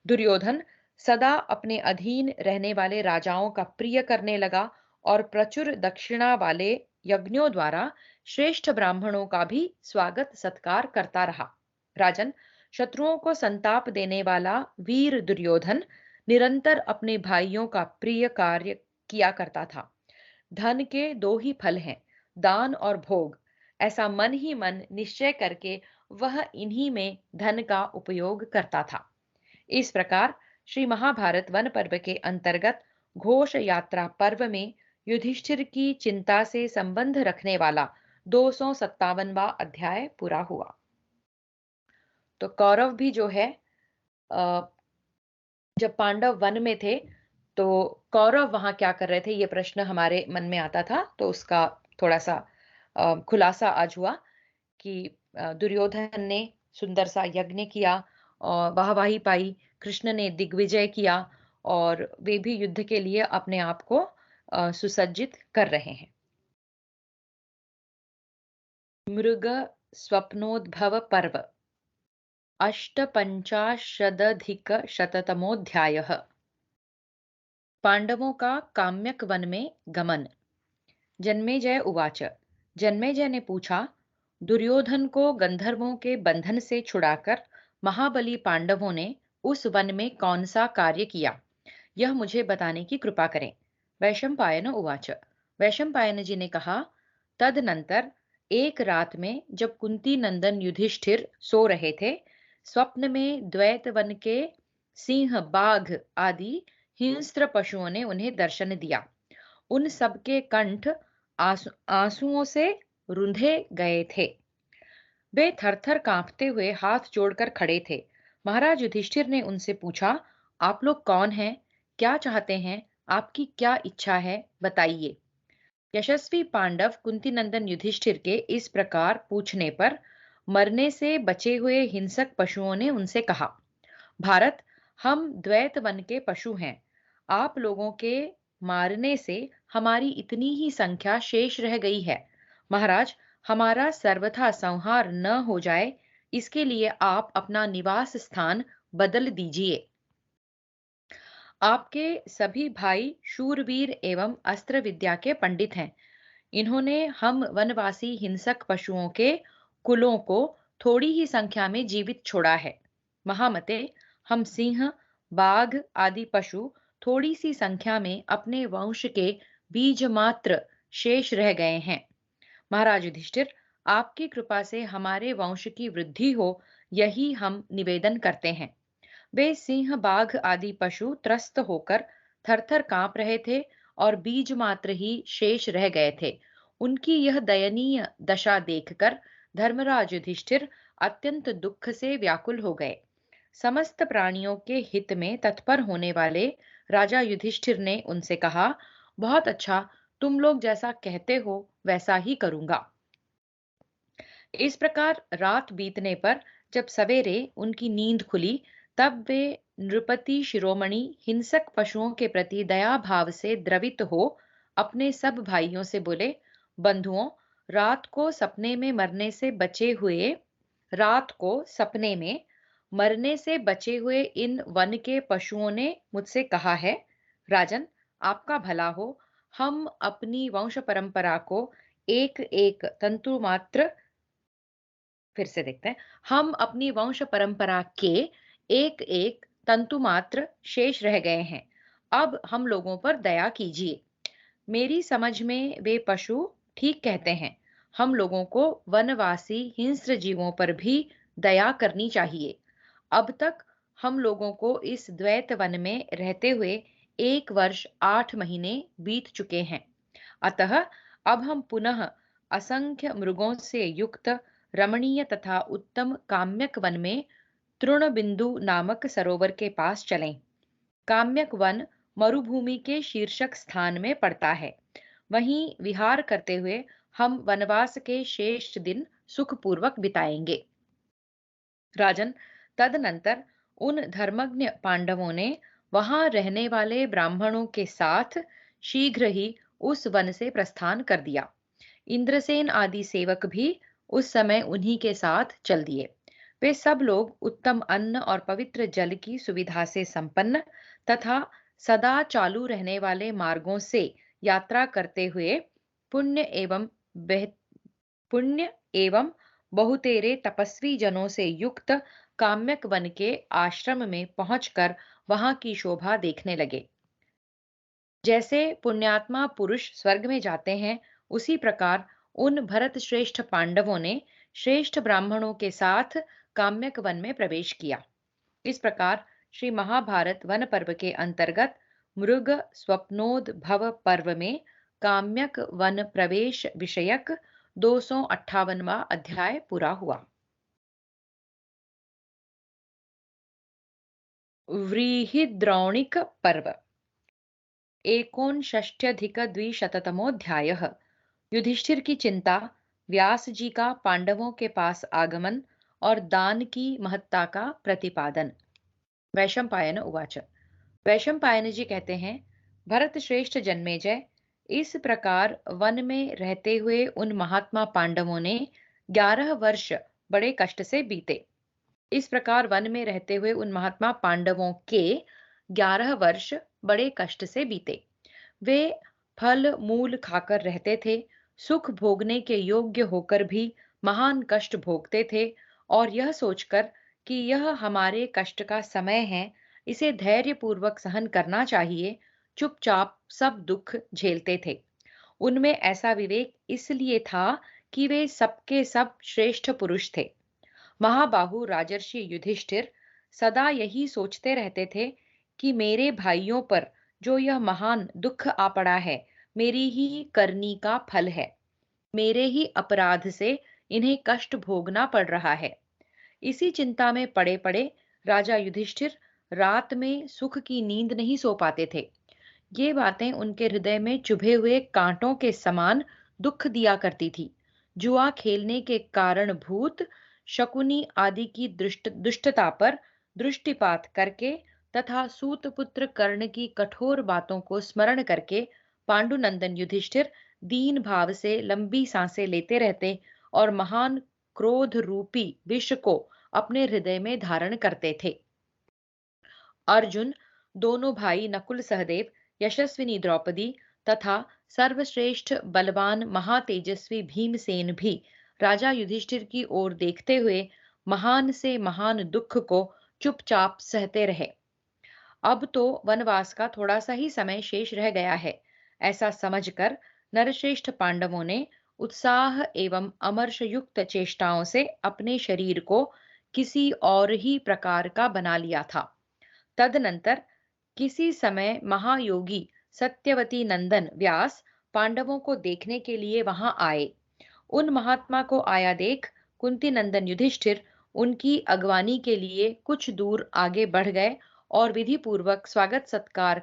दुर्योधन सदा अपने अधीन रहने वाले राजाओं का प्रिय करने लगा और प्रचुर दक्षिणा वाले यज्ञों द्वारा श्रेष्ठ ब्राह्मणों का भी स्वागत सत्कार करता रहा। राजन, शत्रुओं को संताप देने वाला वीर दुर्योधन निरंतर अपने भाइयों का प्रिय कार्य किया करता था। धन के दो ही फल हैं, दान और भोग। ऐसा मन ही मन निश्चय करके वह इन्हीं में धन का उपयोग करता था। इस प्रकार श्री महाभारत वन पर्व के अंतर्गत घोष यात्रा पर्व में युधिष्ठिर की चिंता से संबंध रखने वाला 257वां अध्याय पूरा हुआ। तो कौरव भी जो है, जब पांडव वन में थे तो कौरव वहां क्या कर रहे थे, ये प्रश्न हमारे मन में आता था। तो उसका थोड़ा सा खुलासा आज हुआ कि दुर्योधन ने सुंदर सा यज्ञ किया और वाहवाही पाई, कृष्ण ने दिग्विजय किया और वे भी युद्ध के लिए अपने आप को सुसज्जित कर रहे हैं। मृग स्वप्नोद्भव पर्व अष्टपंचाशदधिकशततमोऽध्यायः। पांडवों का काम्यक वन में गमन। जन्मेजय उवाच। जन्मेजय ने पूछा, दुर्योधन को गंधर्वों के बंधन से छुड़ाकर महाबली पांडवों ने उस वन में कौन सा कार्य किया, यह मुझे बताने की कृपा करें। वैशंपायन उवाच। वैशंपायन जी ने कहा, तदनंतर एक रात में जब कुंती नंदन युधिष्ठिर सो रहे थे, स्वप्न में द्वैत वन के सिंह, बाघ आदि हिंस्र पशुओं ने उन्हें दर्शन दिया। उन सबके कंठ आंसुओं से रुंधे गए थे। वे थरथर कांपते हुए हाथ जोड़कर खड़े थे। महाराज युधिष्ठिर ने उनसे पूछा, आप लोग कौन हैं, क्या चाहते हैं, आपकी क्या इच्छा है, बताइए। यशस्वी पांडव कुंती नंदन युधिष्ठिर के इस प्रकार पूछने पर मरने से बचे हुए हिंसक पशुओं ने उनसे कहा, भारत, हम द्वैत वन के पशु हैं। आप लोगों के मारने से हमारी इतनी ही संख्या शेष रह गई है। महाराज, हमारा सर्वथा संहार न हो जाए, इसके लिए आप अपना निवास स्थान बदल दीजिए। आपके सभी भाई शूरवीर एवं अस्त्र विद्या के पंडित हैं। इन्होंने हम वनवासी हिंसक पशुओं के कुलों को थोड़ी ही संख्या में जीवित छोड़ा है। महामते, हम सिंह, बाघ आदि पशु थोड़ी सी संख्या में अपने वंश के बीज मात्र शेष रह गए हैं। महाराज युधिष्ठिर, आपकी कृपा से हमारे वंश की वृद्धि हो, यही हम निवेदन करते हैं। वे सिंह बाघ आदि पशु त्रस्त होकर थरथर कांप रहे थे और बीज मात्र ही शेष रह गए थे। उनकी यह दयनीय दशा देखकर धर्मराज युधिष्ठिर अत्यंत दुख से व्याकुल हो गए। समस्त प्राणियों के हित में तत्पर होने वाले राजा युधिष्ठिर ने उनसे कहा, बहुत अच्छा, तुम लोग जैसा कहते हो वैसा ही करूंगा। इस प्रकार रात बीतने पर जब सवेरे उनकी नींद खुली, तब वे नृपति शिरोमणि हिंसक पशुओं के प्रति दया भाव से द्रवित हो अपने सब भाइयों से बोले, बंधुओं, रात को सपने में मरने से बचे हुए इन वन के पशुओं ने मुझसे कहा है, राजन, आपका भला हो, हम अपनी वंश परंपरा को एक एक तंतु मात्र फिर से देखते हैं। हम अपनी वंश परंपरा के एक एक तंतु मात्र शेष रह गए हैं। अब हम लोगों पर दया कीजिए। मेरी समझ में वे पशु ठीक कहते हैं। हम लोगों को वनवासी हिंस्र जीवों पर भी दया करनी चाहिए। अब तक हम लोगों को इस द्वैत वन में रहते हुए 1 वर्ष 8 महीने बीत चुके हैं। अतः अब हम पुनः असंख्य मृगों से युक्त रमणीय तथा उत्तम काम्यक वन में तृणबिंदु नामक सरोवर के पास चलें। काम्यक वन मरुभूमि के शीर्षक स्थान में पड़ता है। वहीं विहार करते हुए हम वनवास के शेष दिन सुखपूर्वक बिताएंगे। राजन, तदनंतर उन धर्मज्ञ पांडवों ने वहां रहने वाले ब्राह्मणों के साथ शीघ्र ही उस वन से प्रस्थान कर दिया। इंद्रसेन आदि सेवक भी उस समय उन्हीं के साथ चल दिए। वे सब लोग उत्तम अन्न और पवित्र जल की सुविधा से संपन्न तथा सदा चालू रहने वाले मार्गों से यात्रा करते हुए पुण्य एवं बेह पुण्य एवं बहुतेरे तपस्वी जनों से युक्त काम्यक वन के आश्रम में पहुंचकर वहां की शोभा देखने लगे। जैसे पुण्यात्मा पुरुष स्वर्ग में जाते हैं, उसी प्रकार उन भरत श्रेष्ठ पांडवों ने श्रेष्ठ ब्राह्मणों के साथ काम्यक वन में प्रवेश किया। इस प्रकार श्री महाभारत वन पर्व के अंतर्गत मृग स्वप्नोद्भव पर्व में काम्यक वन प्रवेश विषयक 258वां अध्याय पूरा हुआ। व्रीहिद्रौणिक पर्व 59-द्विशतमोऽध्यायः। युधिष्ठिर की चिंता, व्यास जी का पांडवों के पास आगमन और दान की महत्ता का प्रतिपादन। वैशंपायन उवाच। वैशंपायन जी कहते हैं, भरत श्रेष्ठ जन्मेजय, इस प्रकार वन में रहते हुए उन महात्मा पांडवों ने 11 वर्ष बड़े कष्ट से बीते। इस प्रकार वन में रहते हुए उन महात्मा पांडवों के 11 वर्ष बड़े कष्ट से बीते। वे फल मूल खाकर रहते थे, सुख भोगने के योग्य होकर भी महान कष्ट भोगते थे और यह सोचकर कि यह हमारे कष्ट का समय है, इसे धैर्य पूर्वक सहन करना चाहिए, चुपचाप सब दुख झेलते थे। उनमें ऐसा विवेक इसलिए था कि वे सबके सब श्रेष्ठ पुरुष थे। महाबाहु राजर्षि युधिष्ठिर सदा यही सोचते रहते थे कि मेरे भाइयों पर जो यह महान दुख आ पड़ा है, मेरी ही करनी का फल है। मेरे ही अपराध से इन्हें कष्ट भोगना पड़ रहा है। इसी चिंता में पड़े पड़े राजा युधिष्ठिर रात में सुख की नींद नहीं सो पाते थे। ये बातें उनके हृदय में चुभे हुए कांटों के समान दुख दिया करती थी। जुआ खेलने के कारण भूत शकुनी आदि की दुष्टता पर दृष्टिपात करके तथा सूतपुत्र कर्ण की कठोर बातों को स्मरण करके पांडुनंदन युधिष्ठिर दीन भाव से लंबी सांसें लेते रहते और महान क्रोध रूपी विष को अपने हृदय में धारण करते थे। अर्जुन, दोनों भाई नकुल सहदेव, यशस्विनी द्रौपदी तथा सर्वश्रेष्ठ बलवान महातेजस्वी भीमसेन भी राजा युधिष्ठिर की ओर देखते हुए महान से महान दुख को चुपचाप सहते रहे। अब तो वनवास का थोड़ा सा ही समय शेष रह गया है। ऐसा समझकर नरश्रेष्ठ पांडवों ने उत्साह एवं अमर्ष युक्त चेष्टाओं से अपने शरीर को किसी और ही प्रकार का बना लिया था। तदनंतर किसी समय महायोगी सत्यवती नंदन व्यास पांडवों को देखने के लिए वहां आए। उन महात्मा को आया देख कुंती नंदन युधिष्ठिर उनकी अगवानी के लिए कुछ दूर आगे बढ़ गए और विधि पूर्वक स्वागत सत्कार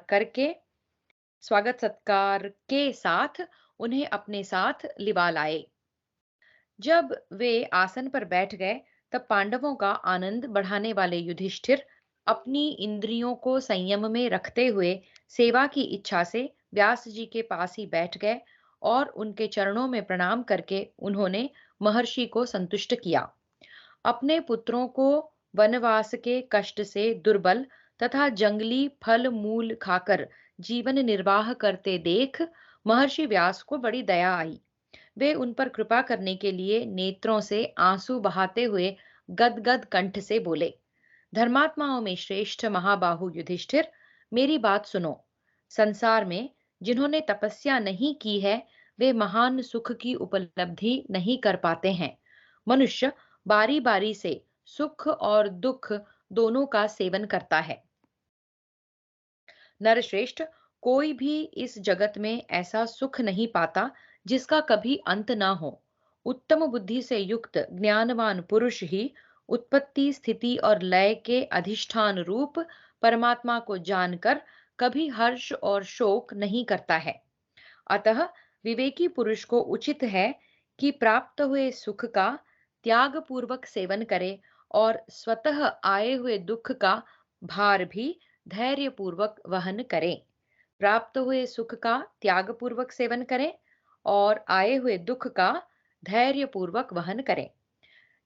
के साथ उन्हें अपने साथ लिवा लाए। जब वे आसन पर बैठ गए, तब पांडवों का आनंद बढ़ाने वाले युधिष्ठिर अपनी इंद्रियों को संयम में रखते हुए सेवा की इच्छा से व्यास जी के पास ही बैठ गए और उनके चरणों में प्रणाम करके उन्होंने महर्षि को संतुष्ट किया। अपने पुत्रों को वनवास के कष्ट से दुर्बल तथा जंगली फल मूल खाकर जीवन निर्वाह करते देख महर्षि व्यास को बड़ी दया आई। वे उन पर कृपा करने के लिए नेत्रों से आंसू बहाते हुए गदगद कंठ से बोले, धर्मात्माओं में श्रेष्ठ महाबाहु युधिष्ठिर, मेरी बात सुनो। संसार में जिन्होंने तपस्या नहीं की है, वे महान सुख की उपलब्धि नहीं कर पाते हैं। मनुष्य बारी बारी से सुख और दुख दोनों का सेवन करता है। नरश्रेष्ठ, कोई भी इस जगत में ऐसा सुख नहीं पाता जिसका कभी अंत ना हो। उत्तम बुद्धि से युक्त ज्ञानवान पुरुष ही उत्पत्ति स्थिति और लय के अधिष्ठान रूप परमात्मा को जानकर कभी हर्ष और शोक नहीं करता है। अतः विवेकी पुरुष को उचित है कि प्राप्त हुए सुख का त्याग पूर्वक सेवन करे और स्वतः आए हुए दुख का भार भी धैर्य पूर्वक वहन करें। प्राप्त हुए सुख का त्याग पूर्वक सेवन करें और आए हुए दुख का धैर्य पूर्वक वहन करें।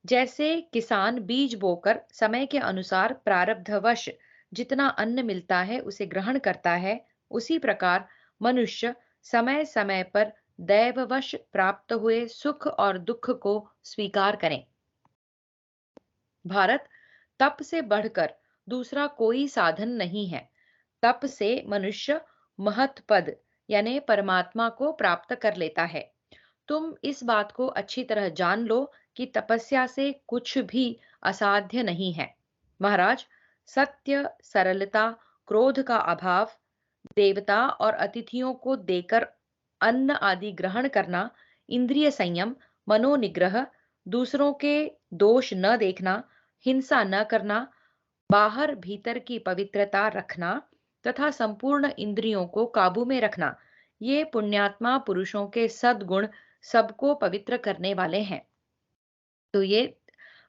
जैसे किसान बीज बोकर समय के अनुसार प्रारब्धवश जितना अन्न मिलता है उसे ग्रहण करता है, उसी प्रकार मनुष्य समय समय पर दैववश प्राप्त हुए सुख और दुख को स्वीकार करें। भारत, तप से बढ़कर दूसरा कोई साधन नहीं है। तप से मनुष्य महत पद यानी परमात्मा को प्राप्त कर लेता है। तुम इस बात को अच्छी तरह जान लो कि तपस्या से कुछ भी असाध्य नहीं है। महाराज, सत्य, सरलता, क्रोध का अभाव, देवता और अतिथियों को देकर अन्न आदि ग्रहण करना, इंद्रिय संयम, मनोनिग्रह, दूसरों के दोष न देखना, हिंसा न करना, बाहर भीतर की पवित्रता रखना तथा संपूर्ण इंद्रियों को काबू में रखना, ये पुण्यात्मा पुरुषों के सद्गुण सबको पवित्र करने वाले हैं। तो ये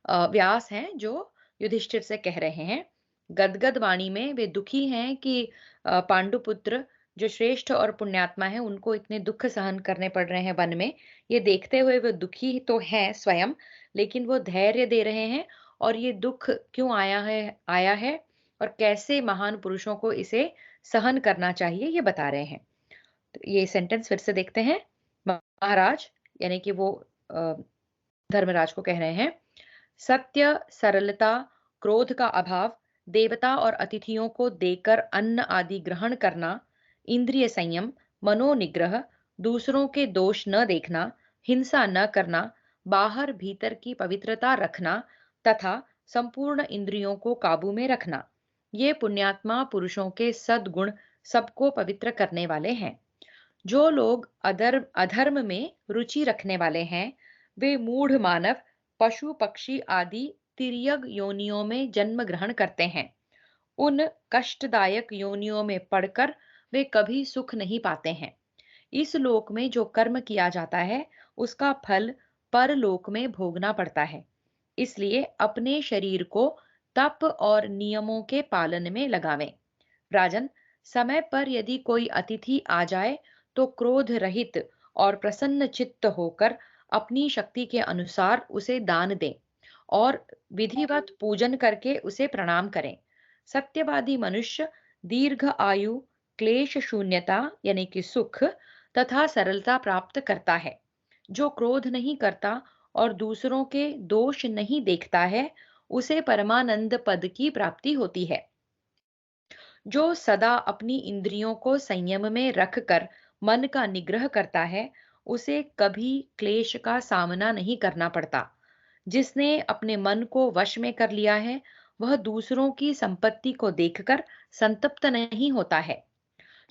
व्यास हैं जो युधिष्ठिर से कह रहे हैं। गदगद वाणी में वे दुखी हैं कि पांडुपुत्र जो श्रेष्ठ और पुण्यात्मा है उनको इतने दुख सहन करने पड़ रहे हैं वन में। ये देखते हुए वे दुखी तो हैं स्वयं, लेकिन वो धैर्य दे रहे हैं और ये दुख क्यों आया है और कैसे महान पुरुषों को इसे सहन करना चाहिए ये बता रहे हैं। तो ये सेंटेंस फिर से देखते हैं। महाराज यानी कि वो अ, धर्मराज को कह रहे हैं, सत्य, सरलता, क्रोध का अभाव, देवता और अतिथियों को देकर अन्न आदि ग्रहण करना, इंद्रिय संयम, मनोनिग्रह, दूसरों के दोष न देखना, हिंसा न करना, बाहर भीतर की पवित्रता रखना तथा संपूर्ण इंद्रियों को काबू में रखना, ये पुण्यात्मा पुरुषों के सद्गुण सबको पवित्र करने वाले हैं। जो लोग अधर्म में रुचि रखने वाले हैं, वे मूढ़ मानव पशु पक्षी आदि तिर्यक योनियों में जन्म ग्रहण करते हैं। उन कष्टदायक योनियों में पड़कर वे कभी सुख नहीं पाते हैं। इस लोक में जो कर्म किया जाता है उसका फल परलोक में भोगना पड़ता है। इसलिए अपने शरीर को तप और नियमों के पालन में लगावें। राजन, समय पर यदि कोई अतिथि आ जाए तो क्रोध रहित और प्रसन्न चित्त होकर अपनी शक्ति के अनुसार उसे दान दें और विधिवत पूजन करके उसे प्रणाम करें। सत्यवादी मनुष्य दीर्घ आयु, क्लेश शून्यता यानी कि सुख तथा सरलता प्राप्त करता है। जो क्रोध नहीं करता और दूसरों के दोष नहीं देखता है, उसे परमानंद पद की प्राप्ति होती है। जो सदा अपनी इंद्रियों को संयम में रखकर मन का निग्रह करता है, उसे कभी क्लेश का सामना नहीं करना पड़ता। जिसने अपने मन को वश में कर लिया है, वह दूसरों की संपत्ति को देखकर संतप्त नहीं होता है।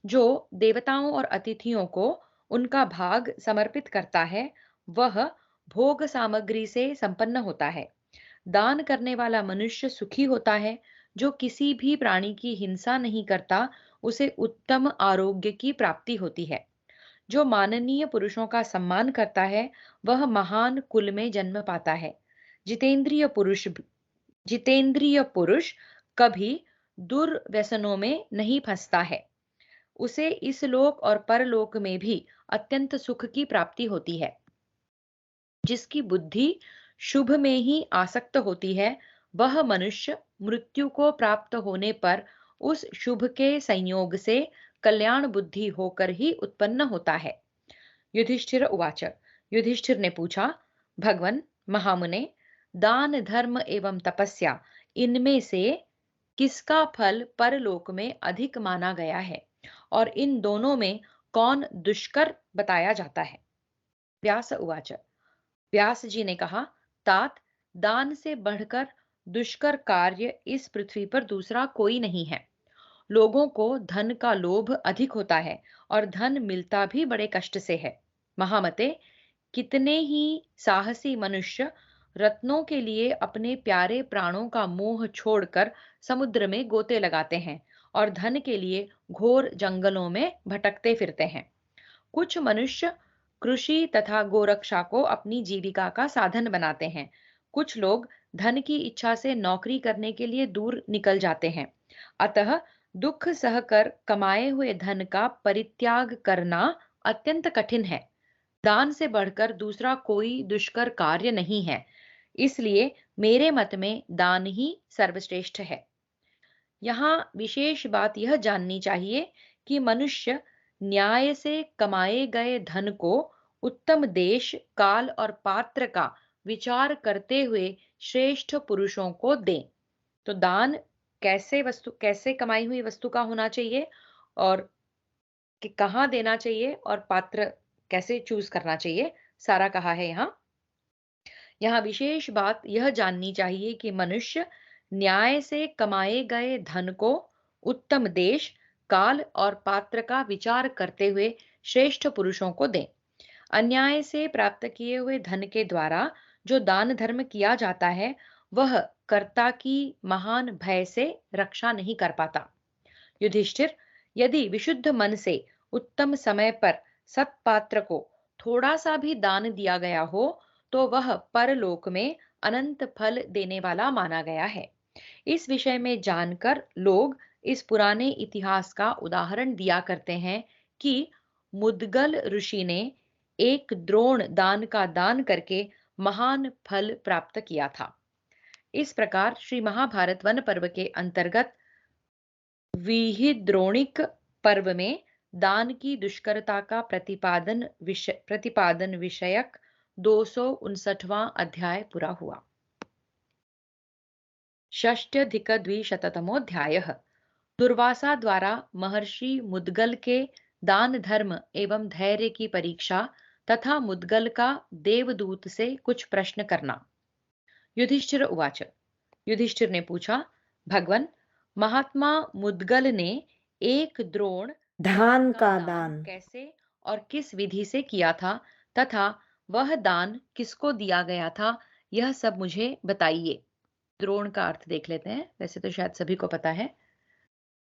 जो देवताओं और अतिथियों को उनका भाग समर्पित करता है, वह भोग सामग्री से संपन्न होता है। दान करने वाला मनुष्य सुखी होता है। जो किसी भी प्राणी की हिंसा नहीं करता, उसे उत्तम आरोग्य की प्राप्ति होती है। जो माननीय पुरुषों का सम्मान करता है, वह महान कुल में जन्म पाता है। जितेंद्रिय पुरुष जितेंद्रिय पुरुष कभी दुर्व्यसनों में नहीं फंसता है। उसे इस लोक और परलोक में भी अत्यंत सुख की प्राप्ति होती है। जिसकी बुद्धि शुभ में ही आसक्त होती है, वह मनुष्य मृत्यु को प्राप्त होने पर उस शुभ के संयोग से कल्याण बुद्धि होकर ही उत्पन्न होता है। युधिष्ठिर उवाच। युधिष्ठिर ने पूछा, भगवन महामुने, दान धर्म एवं तपस्या, इनमें से किसका फल परलोक में अधिक माना गया है, और इन दोनों में कौन दुष्कर बताया जाता है? व्यास उवाच। व्यास जी ने कहा, तात, दान से बढ़कर दुष्कर कार्य इस पृथ्वी पर दूसरा कोई नहीं है। लोगों को धन का लोभ अधिक होता है, और धन मिलता भी बड़े कष्ट से है। महामते, कितने ही साहसी मनुष्य रत्नों के लिए अपने प्यारे प्राणों का मोह छोड़कर समुद्र में गोते लगाते हैं, और धन के लिए घोर जंगलों में भटकते फिरते हैं। कुछ मनुष्य कृषि तथा गोरक्षा को अपनी जीविका का साधन बनाते हैं। कुछ लोग धन की इच्छा से नौकरी करने के लिए दूर निकल जाते हैं। अतः दुख सहकर कमाए हुए धन का परित्याग करना अत्यंत कठिन है। दान से बढ़कर दूसरा कोई दुष्कर कार्य नहीं है। इसलिए मेरे मत में दान ही सर्वश्रेष्ठ है। यहाँ विशेष बात यह जाननी चाहिए कि मनुष्य न्याय से कमाए गए धन को उत्तम देश, काल और पात्र का विचार करते हुए श्रेष्ठ पुरुषों को दे। तो दान कैसे कमाई हुई वस्तु का होना चाहिए, और कि कहाँ देना चाहिए, और पात्र कैसे चूज करना चाहिए, सारा कहा है यहाँ। यहाँ विशेष बात यह जाननी चाहिए कि मनुष्य न्याय से कमाए गए धन को उत्तम देश, काल और पात्र का विचार करते हुए श्रेष्ठ पुरुषों को दें। अन्याय से प्राप्त किए हुए धन के द्वारा जो दान धर्म किया जाता है, वह कर्ता की महान भय से रक्षा नहीं कर पाता। युधिष्ठिर, यदि विशुद्ध मन से उत्तम समय पर सत्पात्र को थोड़ा सा भी दान दिया गया हो, तो वह परलोक में अनंत फल देने वाला माना गया है। इस विषय में जानकर लोग इस पुराने इतिहास का उदाहरण दिया करते हैं कि मुद्गल ऋषि ने एक द्रोण दान का दान करके महान फल प्राप्त किया था। इस प्रकार श्री महाभारत वन पर्व के अंतर्गत विहिद्रोणिक पर्व में दान की दुष्करता का प्रतिपादन विषयक 259वां अध्याय पूरा हुआ। षष्ट्यधिकद्विशततमोऽध्यायः। दुर्वासा द्वारा महर्षि मुद्गल के दान धर्म एवं धैर्य की परीक्षा तथा मुद्गल का देवदूत से कुछ प्रश्न करना। युधिष्ठिर उवाच। युधिष्ठिर ने पूछा, भगवन, महात्मा मुद्गल ने एक द्रोण दान धान का का दान दान। कैसे और किस विधि से किया था, तथा वह दान किसको दिया गया था, यह सब मुझे बताइए। द्रोण का अर्थ देख लेते हैं, वैसे तो शायद सभी को पता है।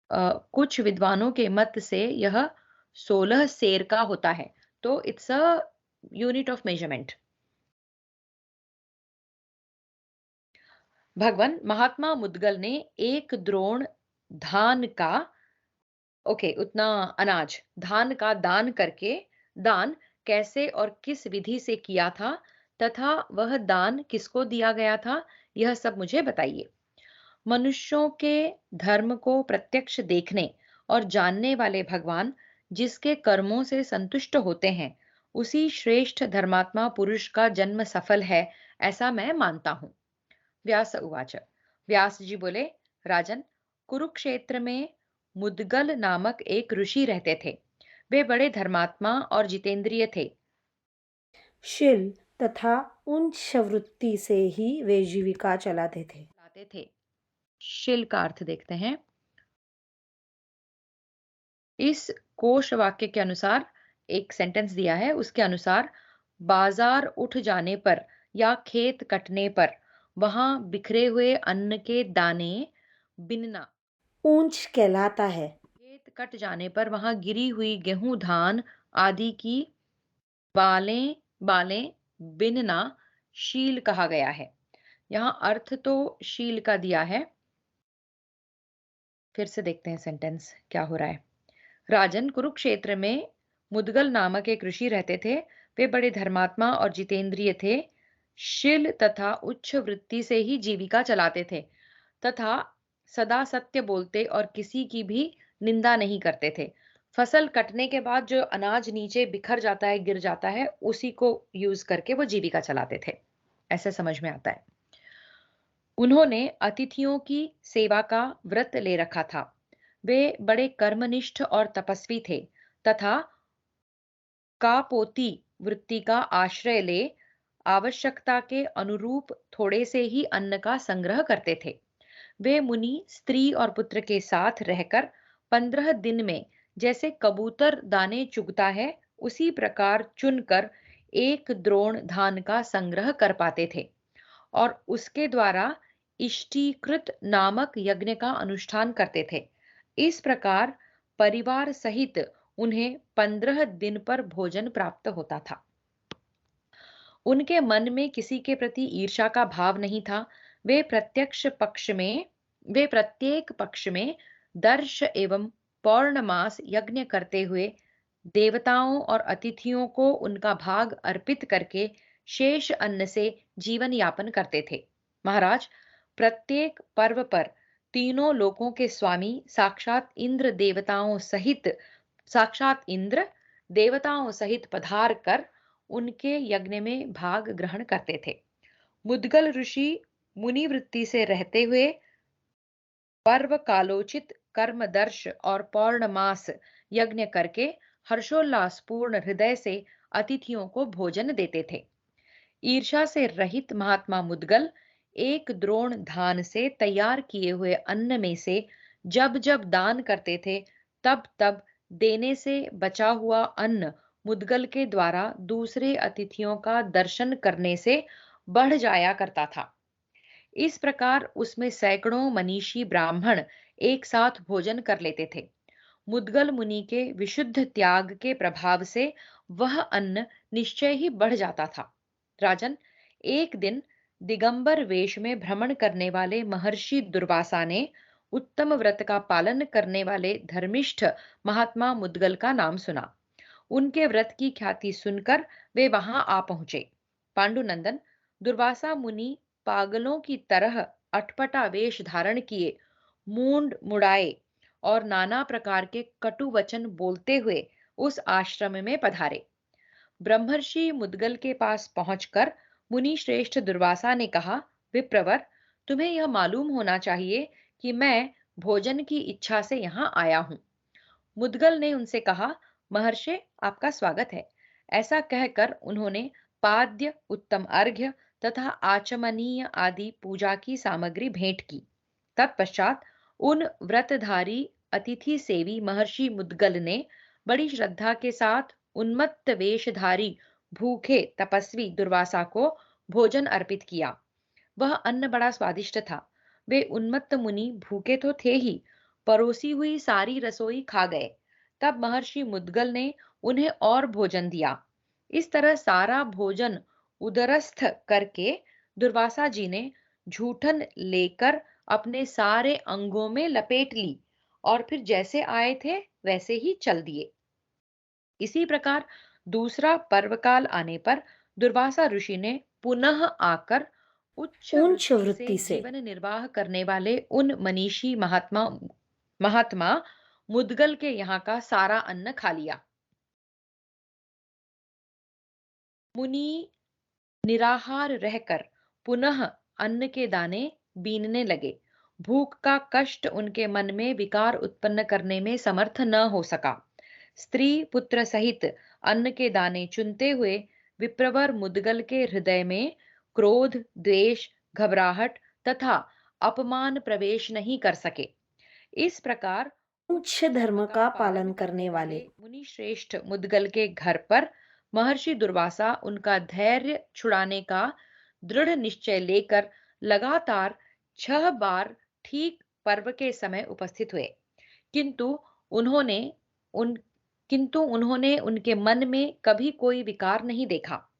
कुछ विद्वानों के मत से यह 16 सेर का होता है, तो it's a unit of measurement. भगवान, महात्मा मुद्गल ने एक द्रोण धान का, ओके, उतना अनाज धान का दान करके दान कैसे और किस विधि से किया था, तथा वह दान किसको दिया गया था, यह सब मुझे बताइए। मनुष्यों के धर्म को प्रत्यक्ष देखने और जानने वाले भगवान जिसके कर्मों से संतुष्ट होते हैं, उसी श्रेष्ठ धर्मात्मा पुरुष का जन्म सफल है, ऐसा मैं मानता हूँ। व्यास उवाच। व्यास जी बोले, राजन, कुरुक्षेत्र में मुदगल नामक एक ऋषि रहते थे। वे बड़े धर्मात्मा और जितेंद्रिय थे। शील तथा उच्च वृत्ति से ही वे जीविका चलाते थे। लाते थे। शिल का अर्थ देखते हैं। इस कोश वाक्य के अनुसार एक सेंटेंस दिया है, उसके अनुसार बाजार उठ जाने पर या खेत कटने पर वहां बिखरे हुए अन्न के दाने बिनना। ऊंच कहलाता है। खेत कट जाने पर वहां गिरी हुई गेहूं धान आदि की बालें बालें बिनना शील कहा गया है। यहाँ अर्थ तो शील का दिया है। फिर से देखते हैं सेंटेंस क्या हो रहा है। राजन, कुरुक्षेत्र में मुदगल नामक एक ऋषि रहते थे। वे बड़े धर्मात्मा और जितेंद्रिय थे। शील तथा उच्च वृत्ति से ही जीविका चलाते थे तथा सदा सत्य बोलते और किसी की भी निंदा नहीं करते थे। फसल कटने के बाद जो अनाज नीचे बिखर जाता है, गिर जाता है, उसी को यूज करके वो जीविका चलाते थे। ऐसे समझ में आता है। उन्होंने अतिथियों की सेवा का व्रत ले रखा था। वे बड़े कर्मनिष्ठ और तपस्वी थे तथा कापोती वृत्ति का आश्रय ले आवश्यकता के अनुरूप थोड़े से ही अन्न का संग्रह करते थे। वे मुनि स्त्री और पुत्र के साथ रहकर 15 दिन में जैसे कबूतर दाने चुगता है उसी प्रकार चुनकर एक द्रोण धान का संग्रह कर पाते थे और उसके द्वारा इष्टीकृत नामक यज्ञ का अनुष्ठान करते थे। इस प्रकार परिवार सहित उन्हें 15 दिन पर भोजन प्राप्त होता था। उनके मन में किसी के प्रति ईर्ष्या का भाव नहीं था। वे प्रत्यक्ष पक्ष में वे प्रत्येक पक्ष में दर्श एवं पौर्णमास यज्ञ करते हुए देवताओं और अतिथियों को उनका भाग अर्पित करके शेष अन्न से जीवन यापन करते थे। महाराज, प्रत्येक पर्व पर तीनों लोकों के स्वामी साक्षात इंद्र देवताओं सहित पधार कर उनके यज्ञ में भाग ग्रहण करते थे। मुदगल ऋषि मुनि वृत्ति से रहते हुए पर्व कालोचित कर्मदर्श और पौर्णमास यज्ञ करके हर्षोल्लास पूर्ण हृदय से अतिथियों को भोजन देते थे। ईर्ष्या से रहित महात्मा मुदगल एक द्रोण धान से तैयार किए हुए अन्न में से जब जब दान करते थे, तब तब देने से बचा हुआ अन्न मुदगल के द्वारा दूसरे अतिथियों का दर्शन करने से बढ़ जाया करता था। इस प्रकार उसमें सैकड़ों मनीषी ब्राह्मण एक साथ भोजन कर लेते थे। मुदगल मुनि के विशुद्ध त्याग के प्रभाव से वह अन्न निश्चय ही बढ़ जाता था। राजन, एक दिन दिगंबर वेश में भ्रमण करने वाले महर्षि दुर्वासा ने उत्तम व्रत का पालन करने वाले धर्मिष्ठ महात्मा मुदगल का नाम सुना। उनके व्रत की ख्याति सुनकर वे वहां आ पहुंचे। पांडुनंदन, दुर्वासा मुनि पागलों की तरह अटपटा वेश धारण किए, मूंड मुड़ाए और नाना प्रकार के कटु वचन बोलते हुए उस आश्रम में पधारे। ब्रह्मर्षि मुदगल के पास पहुंचकर मुनि श्रेष्ठ दुर्वासा ने कहा, विप्रवर, तुम्हें यह मालूम होना चाहिए कि मैं भोजन की इच्छा से यहाँ आया हूँ। मुदगल ने उनसे कहा, महर्षि, आपका स्वागत है। ऐसा कहकर उन्होंने पाद्य, उत्तम अर्घ्य तथा आचमनीय आदि पूजा की सामग्री भेंट की। तत्पश्चात उन व्रतधारी अतिथि सेवी महर्षि मुदगल ने बड़ी श्रद्धा के साथ उन्मत्त वेशधारी भूखे तपस्वी दुर्वासा को भोजन अर्पित किया। वह अन्न बड़ा स्वादिष्ट था। वे उन्मत्त मुनि भूखे तो थे ही, परोसी हुई सारी रसोई खा गए। तब महर्षि मुदगल ने उन्हें और भोजन दिया। इस तरह सारा भोजन उदरस्थ करके दुर्वासा जी ने जूठन लेकर अपने सारे अंगों में लपेट ली और फिर जैसे आए थे वैसे ही चल दिए। इसी प्रकार दूसरा पर्वकाल आने पर दुर्वासा ऋषि ने पुनः आकर उच्च ऊंच वृत्ति से वृत्ति से। जीवन निर्वाह करने वाले उन मनीषी महात्मा महात्मा मुदगल के यहाँ का सारा अन्न खा लिया। मुनि निराहार रहकर पुनः अन्न के दाने बीनने लगे। भूख का कष्ट उनके मन में विकार उत्पन्न करने में समर्थ न हो सका। स्त्री पुत्र सहित अन्न के दाने चुनते हुए विप्रवर मुदगल के हृदय में क्रोध, द्वेष, घबराहट तथा अपमान प्रवेश नहीं कर सके। इस प्रकार उच्च उच्च धर्म धर्म का का पालन पालन करने करने वाले वाले मुनि श्रेष्ठ मुदगल के घर पर महर्षि दुर्वासा उनका धैर्य छुड़ाने का दृढ़ निश्चय लेकर लगातार 6 बार ठीक पर्व के समय उपस्थित हुए। किंतु उन्होंने उन किंतु उन्होंने उनके मन में कभी कोई विकार नहीं देखा।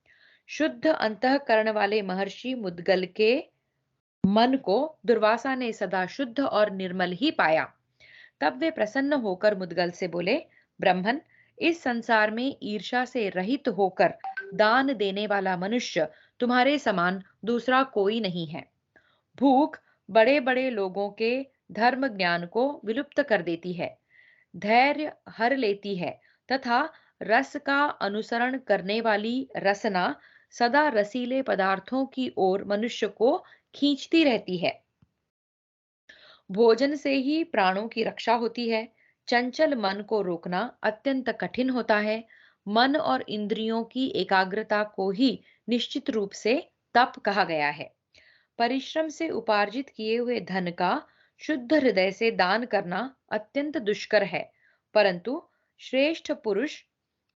शुद्ध अंतःकरण वाले महर्षि मुदगल के मन को दुर्वासा ने सदा शुद्ध और निर्मल ही पाया। तब वे प्रसन्न होकर मुदगल से बोले, ब्राह्मण, इस संसार में ईर्ष्या से रहित होकर दान देने वाला मनुष्य तुम्हारे समान दूसरा कोई नहीं है। भूख बड़े बड़े लोगों के धर्म ज्ञान को विलुप्त कर देती है, धैर्य हर लेती है तथा रस का अनुसरण करने वाली रसना सदा रसीले पदार्थों की ओर मनुष्य को खींचती रहती है। भोजन से ही प्राणों की रक्षा होती है। चंचल मन को रोकना अत्यंत कठिन होता है। मन और इंद्रियों की एकाग्रता को ही निश्चित रूप से तप कहा गया है। परिश्रम से उपार्जित किए हुए धन का शुद्ध हृदय से दान करना अत्यंत दुष्कर है। परंतु श्रेष्ठ पुरुष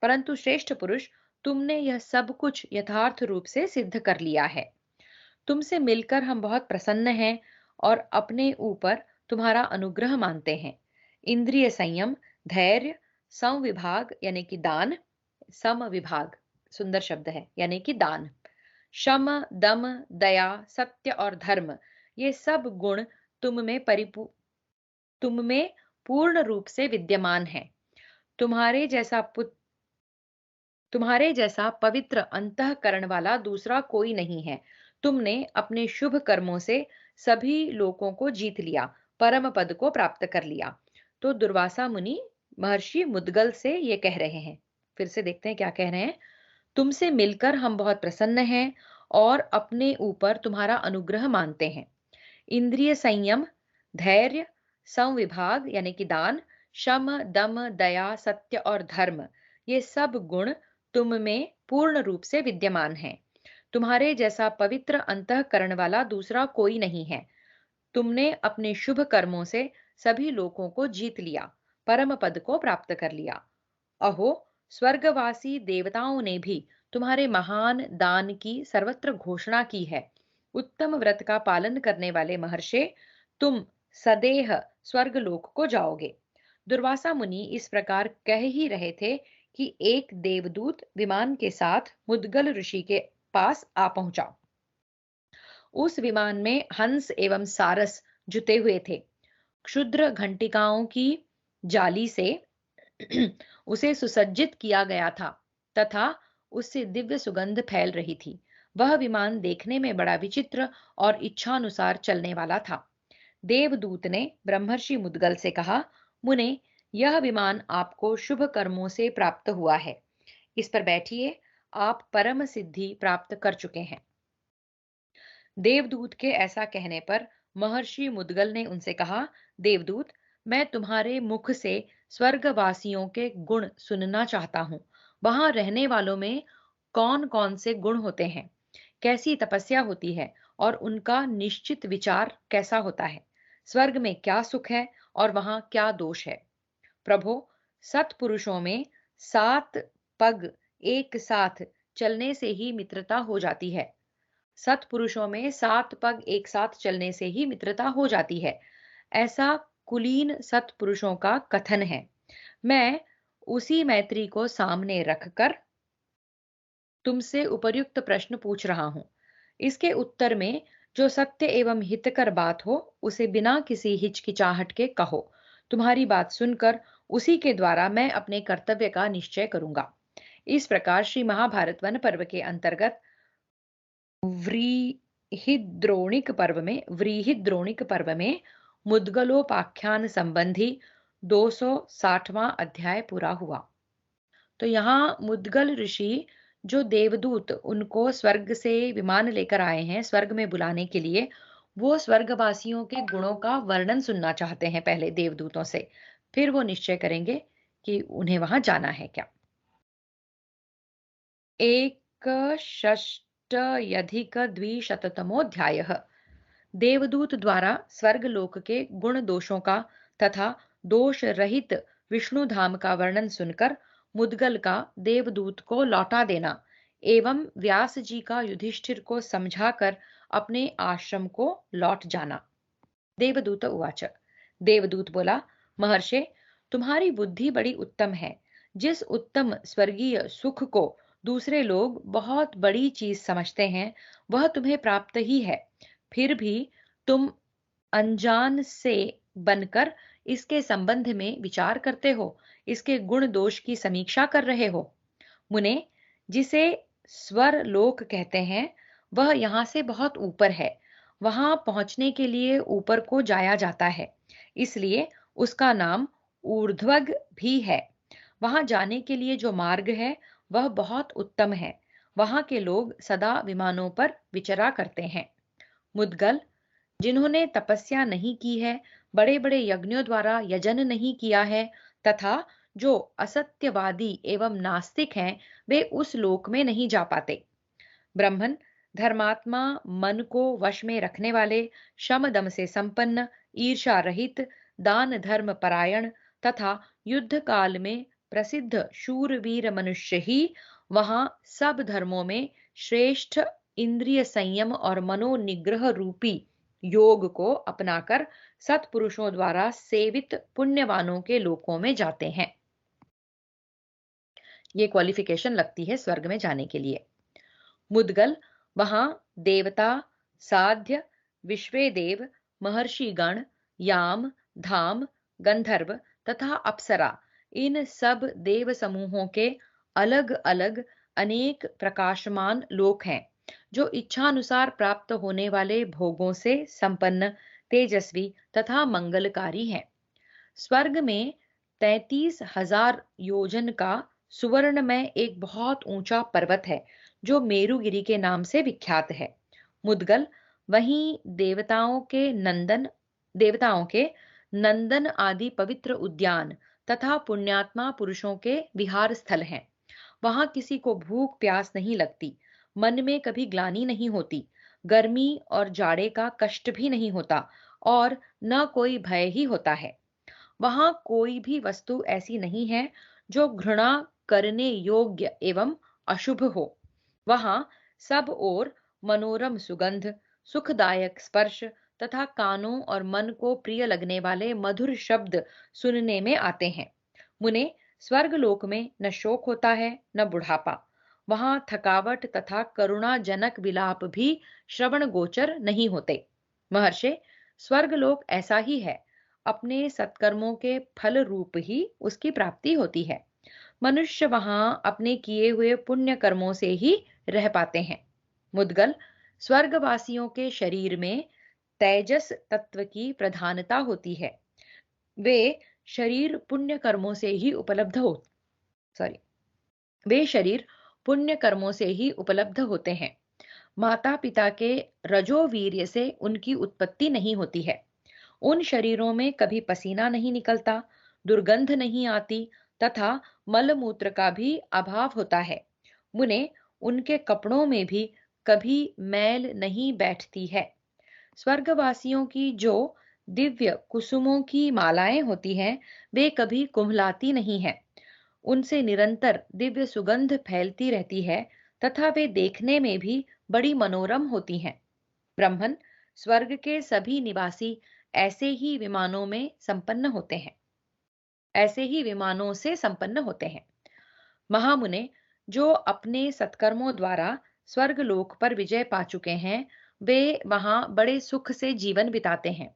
श्रेष्ठ पुरुष, तुमने यह सब कुछ यथार्थ रूप से सिद्ध कर लिया है। तुमसे मिलकर हम बहुत प्रसन्न हैं और अपने ऊपर तुम्हारा अनुग्रह मानते हैं। इंद्रिय संयम, धैर्य, संविभाग यानी कि दान, समविभाग सुंदर शब्द है यानी कि दान, शम, दम, दया, सत्य और धर्म, ये सब गुण तुम में परिपू तुम में पूर्ण रूप से विद्यमान है। तुम्हारे जैसा पुत्र तुम्हारे जैसा पवित्र अंतःकरण वाला दूसरा कोई नहीं है। तुमने अपने शुभ कर्मों से सभी लोगों को जीत लिया, परम पद को प्राप्त कर लिया। तो दुर्वासा मुनि महर्षि मुदगल से ये कह रहे हैं। फिर से देखते हैं क्या कह रहे हैं। तुमसे मिलकर हम बहुत प्रसन्न हैं और अपने ऊपर तुम्हारा अनुग्रह मानते हैं। इंद्रिय संयम, धैर्य, संविभाग यानी कि दान, शम, दम, दया, सत्य और धर्म, ये सब गुण तुम में पूर्ण रूप से विद्यमान हैं। तुम्हारे जैसा पवित्र अंतःकरण वाला दूसरा कोई नहीं है। तुमने अपने शुभ कर्मों से सभी लोगों को जीत लिया, परम पद को प्राप्त कर लिया। अहो, स्वर्गवासी देवताओं ने भी तुम्हारे महान दान की सर्वत्र घोषणा की है। उत्तम व्रत का पालन करने वाले महर्षि, तुम सदेह स्वर्गलोक को जाओगे। दुर्वासा मुनि इस प्रकार कह ही रहे थे कि एक देवदूत विमान के साथ मुदगल ऋषि के पास आ पहुंचा। उस विमान में हंस एवं सारस जुटे हुए थे। क्षुद्र घंटिकाओं की जाली से उसे सुसज्जित किया गया था तथा उससे दिव्य सुगंध फैल रही थी। वह विमान देखने में बड़ा विचित्र और इच्छानुसार चलने वाला था। देवदूत ने ब्रह्मर्षि मुदगल से कहा, मुने, यह विमान आपको शुभ कर्मों से प्राप्त हुआ है। इस पर बैठिए, आप परम सिद्धि प्राप्त कर चुके हैं। देवदूत के ऐसा कहने पर महर्षि मुदगल ने उनसे कहा, देवदूत, मैं तुम्हारे मुख से स्वर्गवासियों के गुण सुनना चाहता हूँ। वहां रहने वालों में कौन कौन से गुण होते हैं, कैसी तपस्या होती है और उनका निश्चित विचार कैसा होता है। स्वर्ग में क्या सुख है और वहां क्या दोष है। प्रभो, सत्पुरुषों में 7 पग एक साथ चलने से ही मित्रता हो जाती है। सत्पुरुषों में 7 पग एक साथ चलने से ही मित्रता हो जाती है, ऐसा कुलीन सत्पुरुषों का कथन है। मैं उसी मैत्री को सामने रखकर तुमसे उपर्युक्त प्रश्न पूछ रहा हूं। इसके उत्तर में जो सत्य एवं हितकर बात हो, उसे बिना किसी हिचकिचाहट के कहो। तुम्हारी बात सुनकर उसी के द्वारा मैं अपने कर्तव्य का निश्चय करूंगा। इस प्रकार श्री महाभारत वन पर्व के अंतर्गत व्रीहिद्रोणिक पर्व में मुद्गलोपाख्यान संबंधी 260वां अध्याय पूरा हुआ। तो यहाँ मुद्गल ऋषि, जो देवदूत उनको स्वर्ग से विमान लेकर आए हैं स्वर्ग में बुलाने के लिए, वो स्वर्गवासियों के गुणों का वर्णन सुनना चाहते हैं पहले देवदूतों से, फिर वो निश्चय करेंगे कि उन्हें वहां जाना है क्या। एकषष्ट्यधिकद्विशततमोऽध्यायः। देवदूत द्वारा स्वर्गलोक के गुण दोषों का तथा दोष रहित विष्णु धाम का वर्णन सुनकर मुद्गल का देवदूत को लौटा देना एवं व्यास जी का युधिष्ठिर को समझाकर अपने आश्रम को लौट जाना। देवदूत उवाच। देवदूत बोला, महर्षे, तुम्हारी बुद्धि बड़ी उत्तम है। जिस उत्तम स्वर्गीय सुख को दूसरे लोग बहुत बड़ी चीज समझते हैं, वह तुम्हें प्राप्त ही है। फिर भी तुम अनजान से बनकर इसके संबंध में विचार करते हो, इसके गुण दोष की समीक्षा कर रहे हो। मुने, जिसे स्वर लोक कहते हैं, वह यहाँ से बहुत ऊपर है। वहां पहुंचने के लिए ऊपर को जाया जाता है, इसलिए उसका नाम ऊर्ध्वग भी है। वहां जाने के लिए जो मार्ग है वह बहुत उत्तम है। वहां के लोग सदा विमानों पर विचरा करते हैं। मुद्गल, जिन्होंने तपस्या नहीं की है, बड़े बड़े यज्ञों द्वारा यजन नहीं किया है तथा जो असत्यवादी एवं नास्तिक हैं, वे उस लोक में नहीं जा पाते। ब्राह्मण, धर्मात्मा, मन को वश में रखने वाले, शम दम से संपन्न, ईर्षा रहित, दान धर्म परायण तथा युद्ध काल में प्रसिद्ध शूरवीर मनुष्य ही वहां सब धर्मों में श्रेष्ठ इंद्रिय संयम और मनोनिग्रह रूपी योग को अपनाकर सत्पुरुषों द्वारा सेवित पुण्यवानों के लोकों में जाते हैं। ये क्वालिफिकेशन लगती है स्वर्ग में जाने के लिए। मुद्गल, वहां देवता, साध्य, विश्वेदेव, महर्षिगण, याम, धाम, गंधर्व तथा अप्सरा, इन सब देव समूहों के अलग अलग अनेक प्रकाशमान लोक हैं, जो इच्छानुसार प्राप्त होने वाले भोगों से संपन्न, तेजस्वी तथा मंगलकारी हैं। स्वर्ग में 33,000 योजन का सुवर्ण में एक बहुत ऊंचा पर्वत है, जो मेरुगिरी के नाम से विख्यात है। मुद्गल, वहीं देवताओं के नंदन आदि पवित्र उद्यान तथा पुण्यात्मा पुरुषों के विहार स्थल हैं। वहां किसी को भूख प्यास नहीं लगती, मन में कभी ग्लानि नहीं होती, गर्मी और जाड़े का कष्ट भी नहीं होता और न कोई भय ही होता है। वहां कोई भी वस्तु ऐसी नहीं है जो घृणा करने योग्य एवं अशुभ हो। वहां सब ओर मनोरम सुगंध, सुखदायक स्पर्श तथा कानों और मन को प्रिय लगने वाले मधुर शब्द सुनने में आते हैं। मुने, स्वर्गलोक में न शोक होता है न बुढ़ापा। वहां थकावट तथा करुणाजनक विलाप भी श्रवण गोचर नहीं होते। महर्षे, स्वर्गलोक ऐसा ही है। अपने सत्कर्मों के फल रूप ही उसकी प्राप्ति होती है। मनुष्य वहां अपने किए हुए पुण्य कर्मों से ही रह पाते हैं। मुद्गल, स्वर्गवासियों के शरीर में तेजस तत्व की प्रधानता होती है। वे शरीर पुण्य कर्मों से ही उपलब्ध हो सॉरी वे शरीर पुण्य कर्मों से ही उपलब्ध होते हैं। माता पिता के रजोवीर्य से उनकी उत्पत्ति नहीं होती है। उन शरीरों में कभी पसीना नहीं निकलता, दुर्गंध नहीं आती तथा मलमूत्र का भी अभाव होता है। मुने, उनके कपड़ों में भी कभी मैल नहीं बैठती है। स्वर्गवासियों की जो दिव्य कुसुमों की मालाएं होती हैं, वे कभी कुम्हलाती नहीं हैं। उनसे निरंतर दिव्य सुगंध फैलती रहती है तथा वे देखने में भी बड़ी मनोरम होती हैं। ब्राह्मण, स्वर्ग के सभी निवासी ऐसे ही विमानों में संपन्न होते हैं ऐसे ही विमानों से संपन्न होते हैं। महामुने, जो अपने सत्कर्मों द्वारा स्वर्ग लोक पर विजय पा चुके हैं, वे वहां बड़े सुख से जीवन बिताते हैं।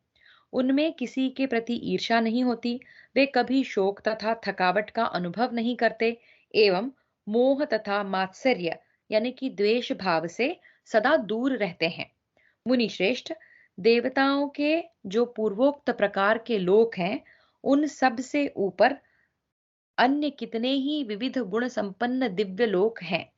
उनमें किसी के प्रति ईर्ष्या नहीं होती, वे कभी शोक तथा थकावट का अनुभव नहीं करते एवं मोह तथा मात्सर्य यानी कि द्वेष भाव से सदा दूर रहते हैं। मुनि श्रेष्ठ, देवताओं के जो पूर्वोक्त प्रकार के लोक हैं, उन सब से ऊपर अन्य कितने ही विविध गुण संपन्न दिव्य लोक हैं।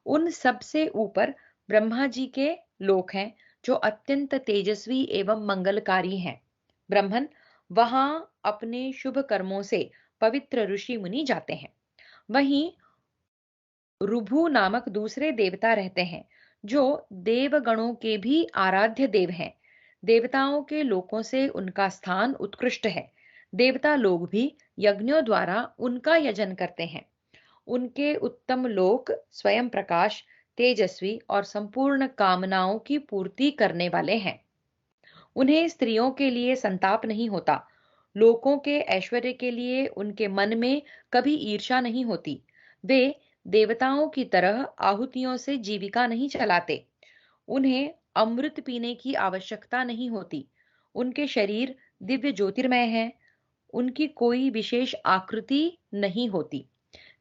उन सब से ऊपर ब्रह्मा जी के लोक हैं, जो अत्यंत तेजस्वी एवं मंगलकारी हैं। ब्रह्मन वहां अपने शुभ कर्मों से पवित्र ऋषि मुनि जाते हैं। वहीं रुभु नामक दूसरे देवता रहते हैं, जो देवगणों के भी आराध्य देव हैं। देवताओं के लोकों से उनका स्थान उत्कृष्ट है। देवता लोग भी यज्ञों द्वारा उनका यजन करते हैं। उनके उत्तम लोक स्वयं प्रकाश, तेजस्वी और संपूर्ण कामनाओं की पूर्ति करने वाले हैं। उन्हें स्त्रियों के लिए संताप नहीं होता। लोकों के ऐश्वर्य के लिए उनके मन में कभी ईर्ष्या नहीं होती। वे देवताओं की तरह आहुतियों से जीविका नहीं चलाते। उन्हें अमृत पीने की आवश्यकता नहीं होती। उनके शरीर दिव्य ज्योतिर्मय हैं। उनकी कोई विशेष आकृति नहीं होती।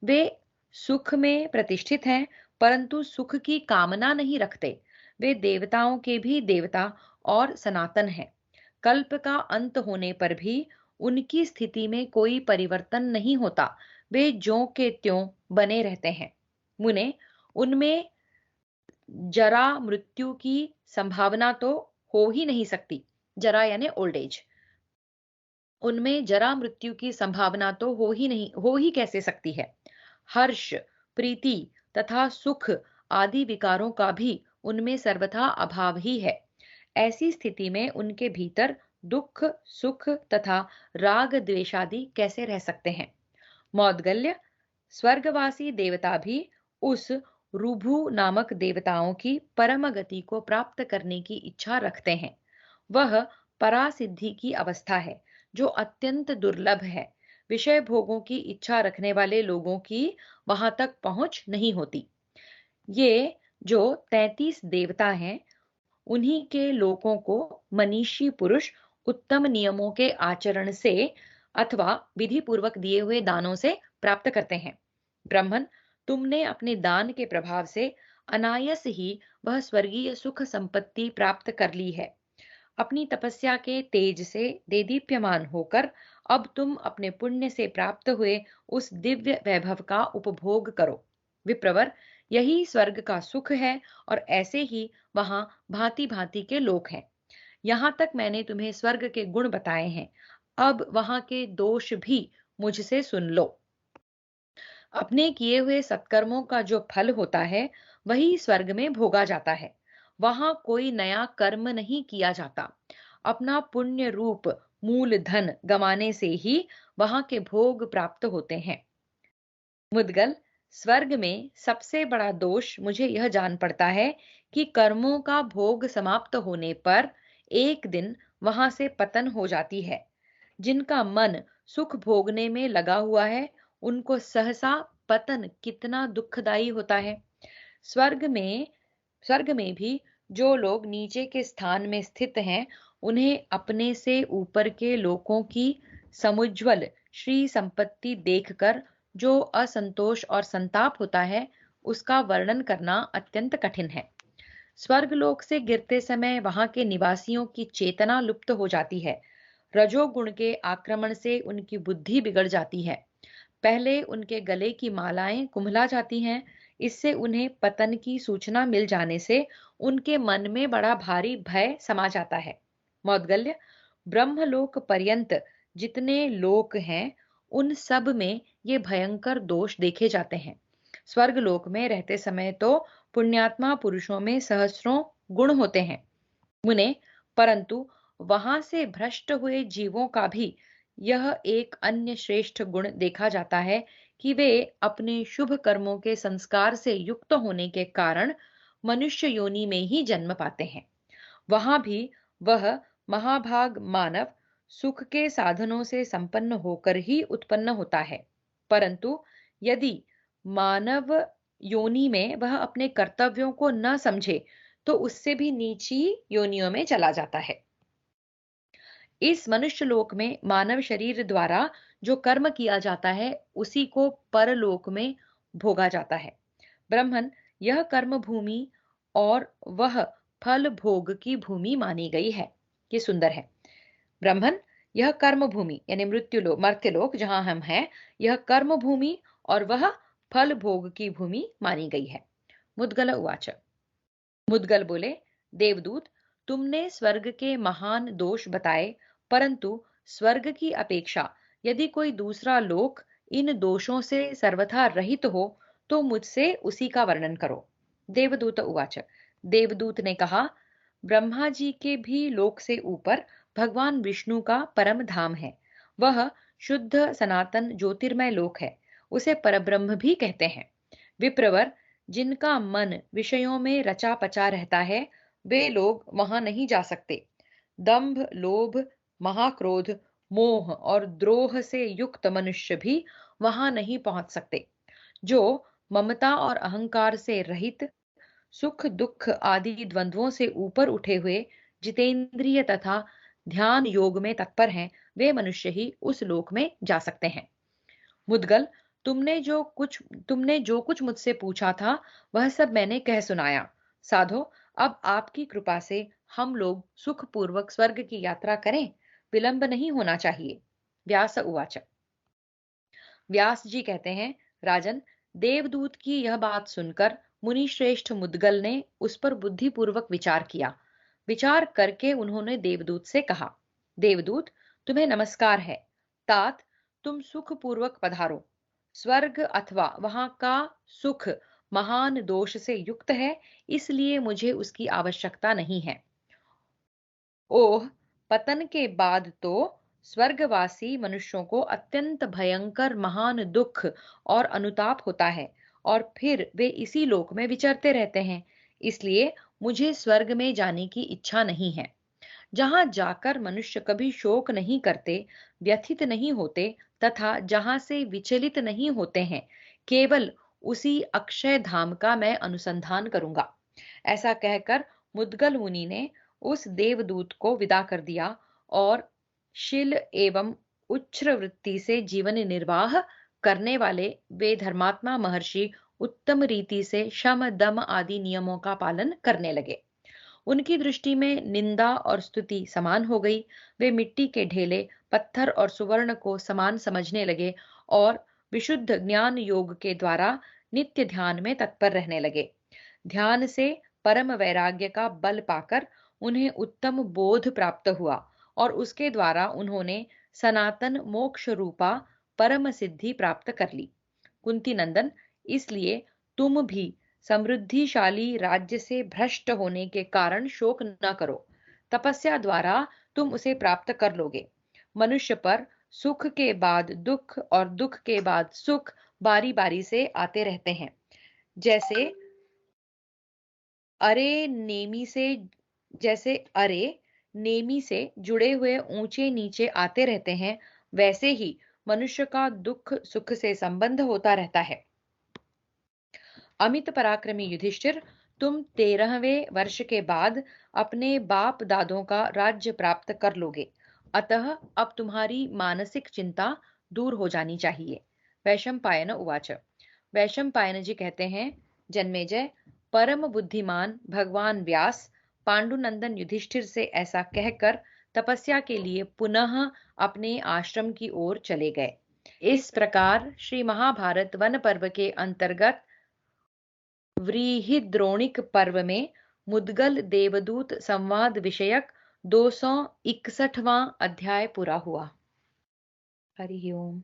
वे सुख में प्रतिष्ठित हैं, परंतु सुख की कामना नहीं रखते। वे देवताओं के भी देवता और सनातन हैं। कल्प का अंत होने पर भी उनकी स्थिति में कोई परिवर्तन नहीं होता। वे ज्यों के त्यों बने रहते हैं। मुने, उनमें जरा मृत्यु की संभावना तो हो ही नहीं सकती। जरा यानी ओल्ड एज। उनमें जरा मृत्यु की संभावना तो हो ही कैसे सकती है। हर्ष, प्रीति तथा सुख आदि विकारों का भी उनमें सर्वथा अभाव ही है। ऐसी स्थिति में उनके भीतर दुख, सुख तथा राग द्वेषादि कैसे रह सकते हैं। मौद्गल्य, स्वर्गवासी देवता भी उस रुभु नामक देवताओं की परम गति को प्राप्त करने की इच्छा रखते हैं। वह परासिद्धि की अवस्था है, जो अत्यंत दुर्लभ है। विषय भोगों की इच्छा रखने वाले लोगों की वहां तक पहुंच नहीं होती। ये जो 33 देवता हैं, उन्हीं के लोकों को मनीषी पुरुष उत्तम नियमों के आचरण से अथवा विधि पूर्वक दिए हुए दानों से प्राप्त करते हैं। ब्राह्मण, तुमने अपने दान के प्रभाव से अनायास ही वह स्वर्गीय सुख संपत्ति प्राप्त कर ली है। अपनी तपस्या के तेज से देदीप्यमान होकर अब तुम अपने पुण्य से प्राप्त हुए उस दिव्य वैभव का उपभोग करो। विप्रवर, यही स्वर्ग का सुख है और ऐसे ही वहां भांति भांति के लोक हैं। यहाँ तक मैंने तुम्हें स्वर्ग के गुण बताए हैं। अब वहां के दोष भी मुझसे सुन लो। अपने किए हुए सत्कर्मों का जो फल होता है, वही स्वर्ग में भोगा जाता है। वहां कोई नया कर्म नहीं किया जाता। अपना पुण्य रूप मूल धन गंवाने से ही वहां के भोग प्राप्त होते हैं। मुद्गल, स्वर्ग में सबसे बड़ा दोष मुझे यह जान पड़ता है कि कर्मों का भोग समाप्त होने पर एक दिन वहां से पतन हो जाती है। जिनका मन सुख भोगने में लगा हुआ है, उनको सहसा पतन कितना दुखदाई होता है। स्वर्ग में स्वर्ग में भी जो लोग नीचे के स्थान में स्थित हैं, उन्हें अपने से ऊपर के लोकों की समुज्वल श्री संपत्ति देखकर जो असंतोष और संताप होता है, उसका वर्णन करना अत्यंत कठिन है। स्वर्गलोक से गिरते समय वहां के निवासियों की चेतना लुप्त हो जाती है। रजोगुण के आक्रमण से उनकी बुद्धि बिगड़ जाती है। पहले उनके गले की मालाएं कुम्हला जाती हैं। इससे उन्हें पतन की सूचना मिल जाने से उनके मन में बड़ा भारी भय समा जाता है। मौद्गल्य, ब्रह्मलोक पर्यंत जितने लोक हैं, उन सब में ये भयंकर दोष देखे जाते हैं। स्वर्गलोक में रहते समय तो पुण्यात्मा पुरुषों में सहस्रों गुण होते हैं मुने, परंतु वहां से भ्रष्ट हुए जीवों का भी यह एक अन्य श्रेष्ठ गुण देखा जाता है कि वे अपने शुभ कर्मों के संस्कार से युक्त होने के कारण मनुष्य योनि में ही जन्म पाते हैं। वहां भी वह महाभाग मानव सुख के साधनों से संपन्न होकर ही उत्पन्न होता है। परंतु यदि मानव योनि में वह अपने कर्तव्यों को न समझे, तो उससे भी नीची योनियों में चला जाता है। इस मनुष्य लोक में मानव शरीर द्वारा जो कर्म किया जाता है, उसी को परलोक में भोगा जाता है। ब्रह्मन, यह कर्म भूमि और वह फल भोग की भूमि मानी गई है। ये सुंदर है। ब्रह्मन, यह कर्म भूमि यानी मृत्युलोक मर्त्यलोक जहां हम हैं, यह कर्म भूमि और वह फल भोग की भूमि मानी गई है। मुद्गल उवाच, मुद्गल बोले, देवदूत, तुमने स्वर्ग के महान दोष बताए, परंतु स्वर्ग की अपेक्षा यदि कोई दूसरा लोक इन दोषों से सर्वथा रहित हो, तो मुझसे उसी का वर्णन करो। देवदूत उवाच। देवदूत ने कहा, ब्रह्मा जी के भी लोक से ऊपर भगवान विष्णु का परम धाम है। वह शुद्ध सनातन ज्योतिर्मय लोक है। उसे परब्रह्म भी कहते हैं। विप्रवर, जिनका मन विषयों में रचा पचा रहता है, वे लोग वहां नहीं जा सकते। दंभ, लोभ, महाक्रोध, मोह और द्रोह से युक्त मनुष्य भी वहां नहीं पहुंच सकते। जो ममता और अहंकार से रहित, सुख दुख आदि द्वंद्वों से ऊपर उठे हुए, जितेंद्रिय तथा ध्यान योग में तत्पर हैं, वे मनुष्य ही उस लोक में जा सकते हैं। मुद्गल, तुमने जो कुछ मुझसे पूछा था, वह सब मैंने कह सुनाया। साधो, अब आपकी कृपा से हम लोग सुखपूर्वक स्वर्ग की यात्रा करें। विलंब नहीं होना चाहिए। व्यास उवाच। व्यास जी कहते हैं, राजन, देवदूत की यह बात सुनकर मुनि श्रेष्ठ मुद्गल ने उस पर बुद्धिपूर्वक विचार किया। विचार करके उन्होंने देवदूत से कहा, देवदूत, तुम्हें नमस्कार है। तात, तुम सुखपूर्वक पधारो। स्वर्ग अथवा वहां का सुख महान दोष से युक्त है, इसलिए मुझे उसकी आवश्यकता नहीं है। ओह, पतन के बाद तो स्वर्गवासी मनुष्यों को अत्यंत भयंकर महान दुख और अनुताप होता है, और फिर वे इसी लोक में विचरते रहते हैं। इसलिए मुझे स्वर्ग में जाने की इच्छा नहीं है, जहां जाकर मनुष्य कभी शोक नहीं करते, व्यथित नहीं होते तथा जहां से विचलित नहीं होते हैं। केवल उसी अक्षय धाम का मैं अनुसंधान करूंगा। ऐसा कहकर मुद्गल मुनि ने उस देवदूत को विदा कर दिया और शील एवं उच्छ्र वृत्ति से जीवन निर्वाह करने वाले वे धर्मात्मा महर्षि उत्तम रीति से शम दम आदि नियमों का पालन करने लगे। उनकी दृष्टि में निंदा और स्तुति समान हो गई। वे मिट्टी के ढेले, पत्थर और सुवर्ण को समान समझने लगे और विशुद्ध ज्ञान योग के द्वारा नित्य ध्यान में तत्पर रहने लगे। ध्यान से परम वैराग्य का बल पाकर उन्हें उत्तम बोध प्राप्त हुआ और उसके द्वारा उन्होंने सनातन मोक्ष रूपा परम सिद्धि प्राप्त कर ली। कुंती नंदन, इसलिए तुम भी समृद्धिशाली राज्य से भ्रष्ट होने के कारण शोक न करो। तपस्या द्वारा तुम उसे प्राप्त कर लोगे। मनुष्य पर सुख के बाद दुख और दुख के बाद सुख बारी बारी से आते रहते हैं। जैसे अरे नेमी से जैसे अरे नेमी से जुड़े हुए ऊंचे नीचे आते रहते हैं, वैसे ही मनुष्य का दुख सुख से संबंध होता रहता है। अमित पराक्रमी युधिष्ठिर, तुम 13वें वर्ष के बाद अपने बाप दादों का राज्य प्राप्त कर लोगे। अतः अब तुम्हारी मानसिक चिंता दूर हो जानी चाहिए। वैशंपायन उवाच। वैशंपायन जी कहते हैं, जन्मेजय, परम बुद्धिमान भगवान व्यास पांडुनंदन युधिष्ठिर से ऐसा कहकर तपस्या के लिए पुनः अपने आश्रम की ओर चले गए। इस प्रकार श्री महाभारत वन पर्व के अंतर्गत व्रीहिद्रोणिक पर्व में मुद्गल देवदूत संवाद विषयक 261वां अध्याय पूरा हुआ। हरि ओम।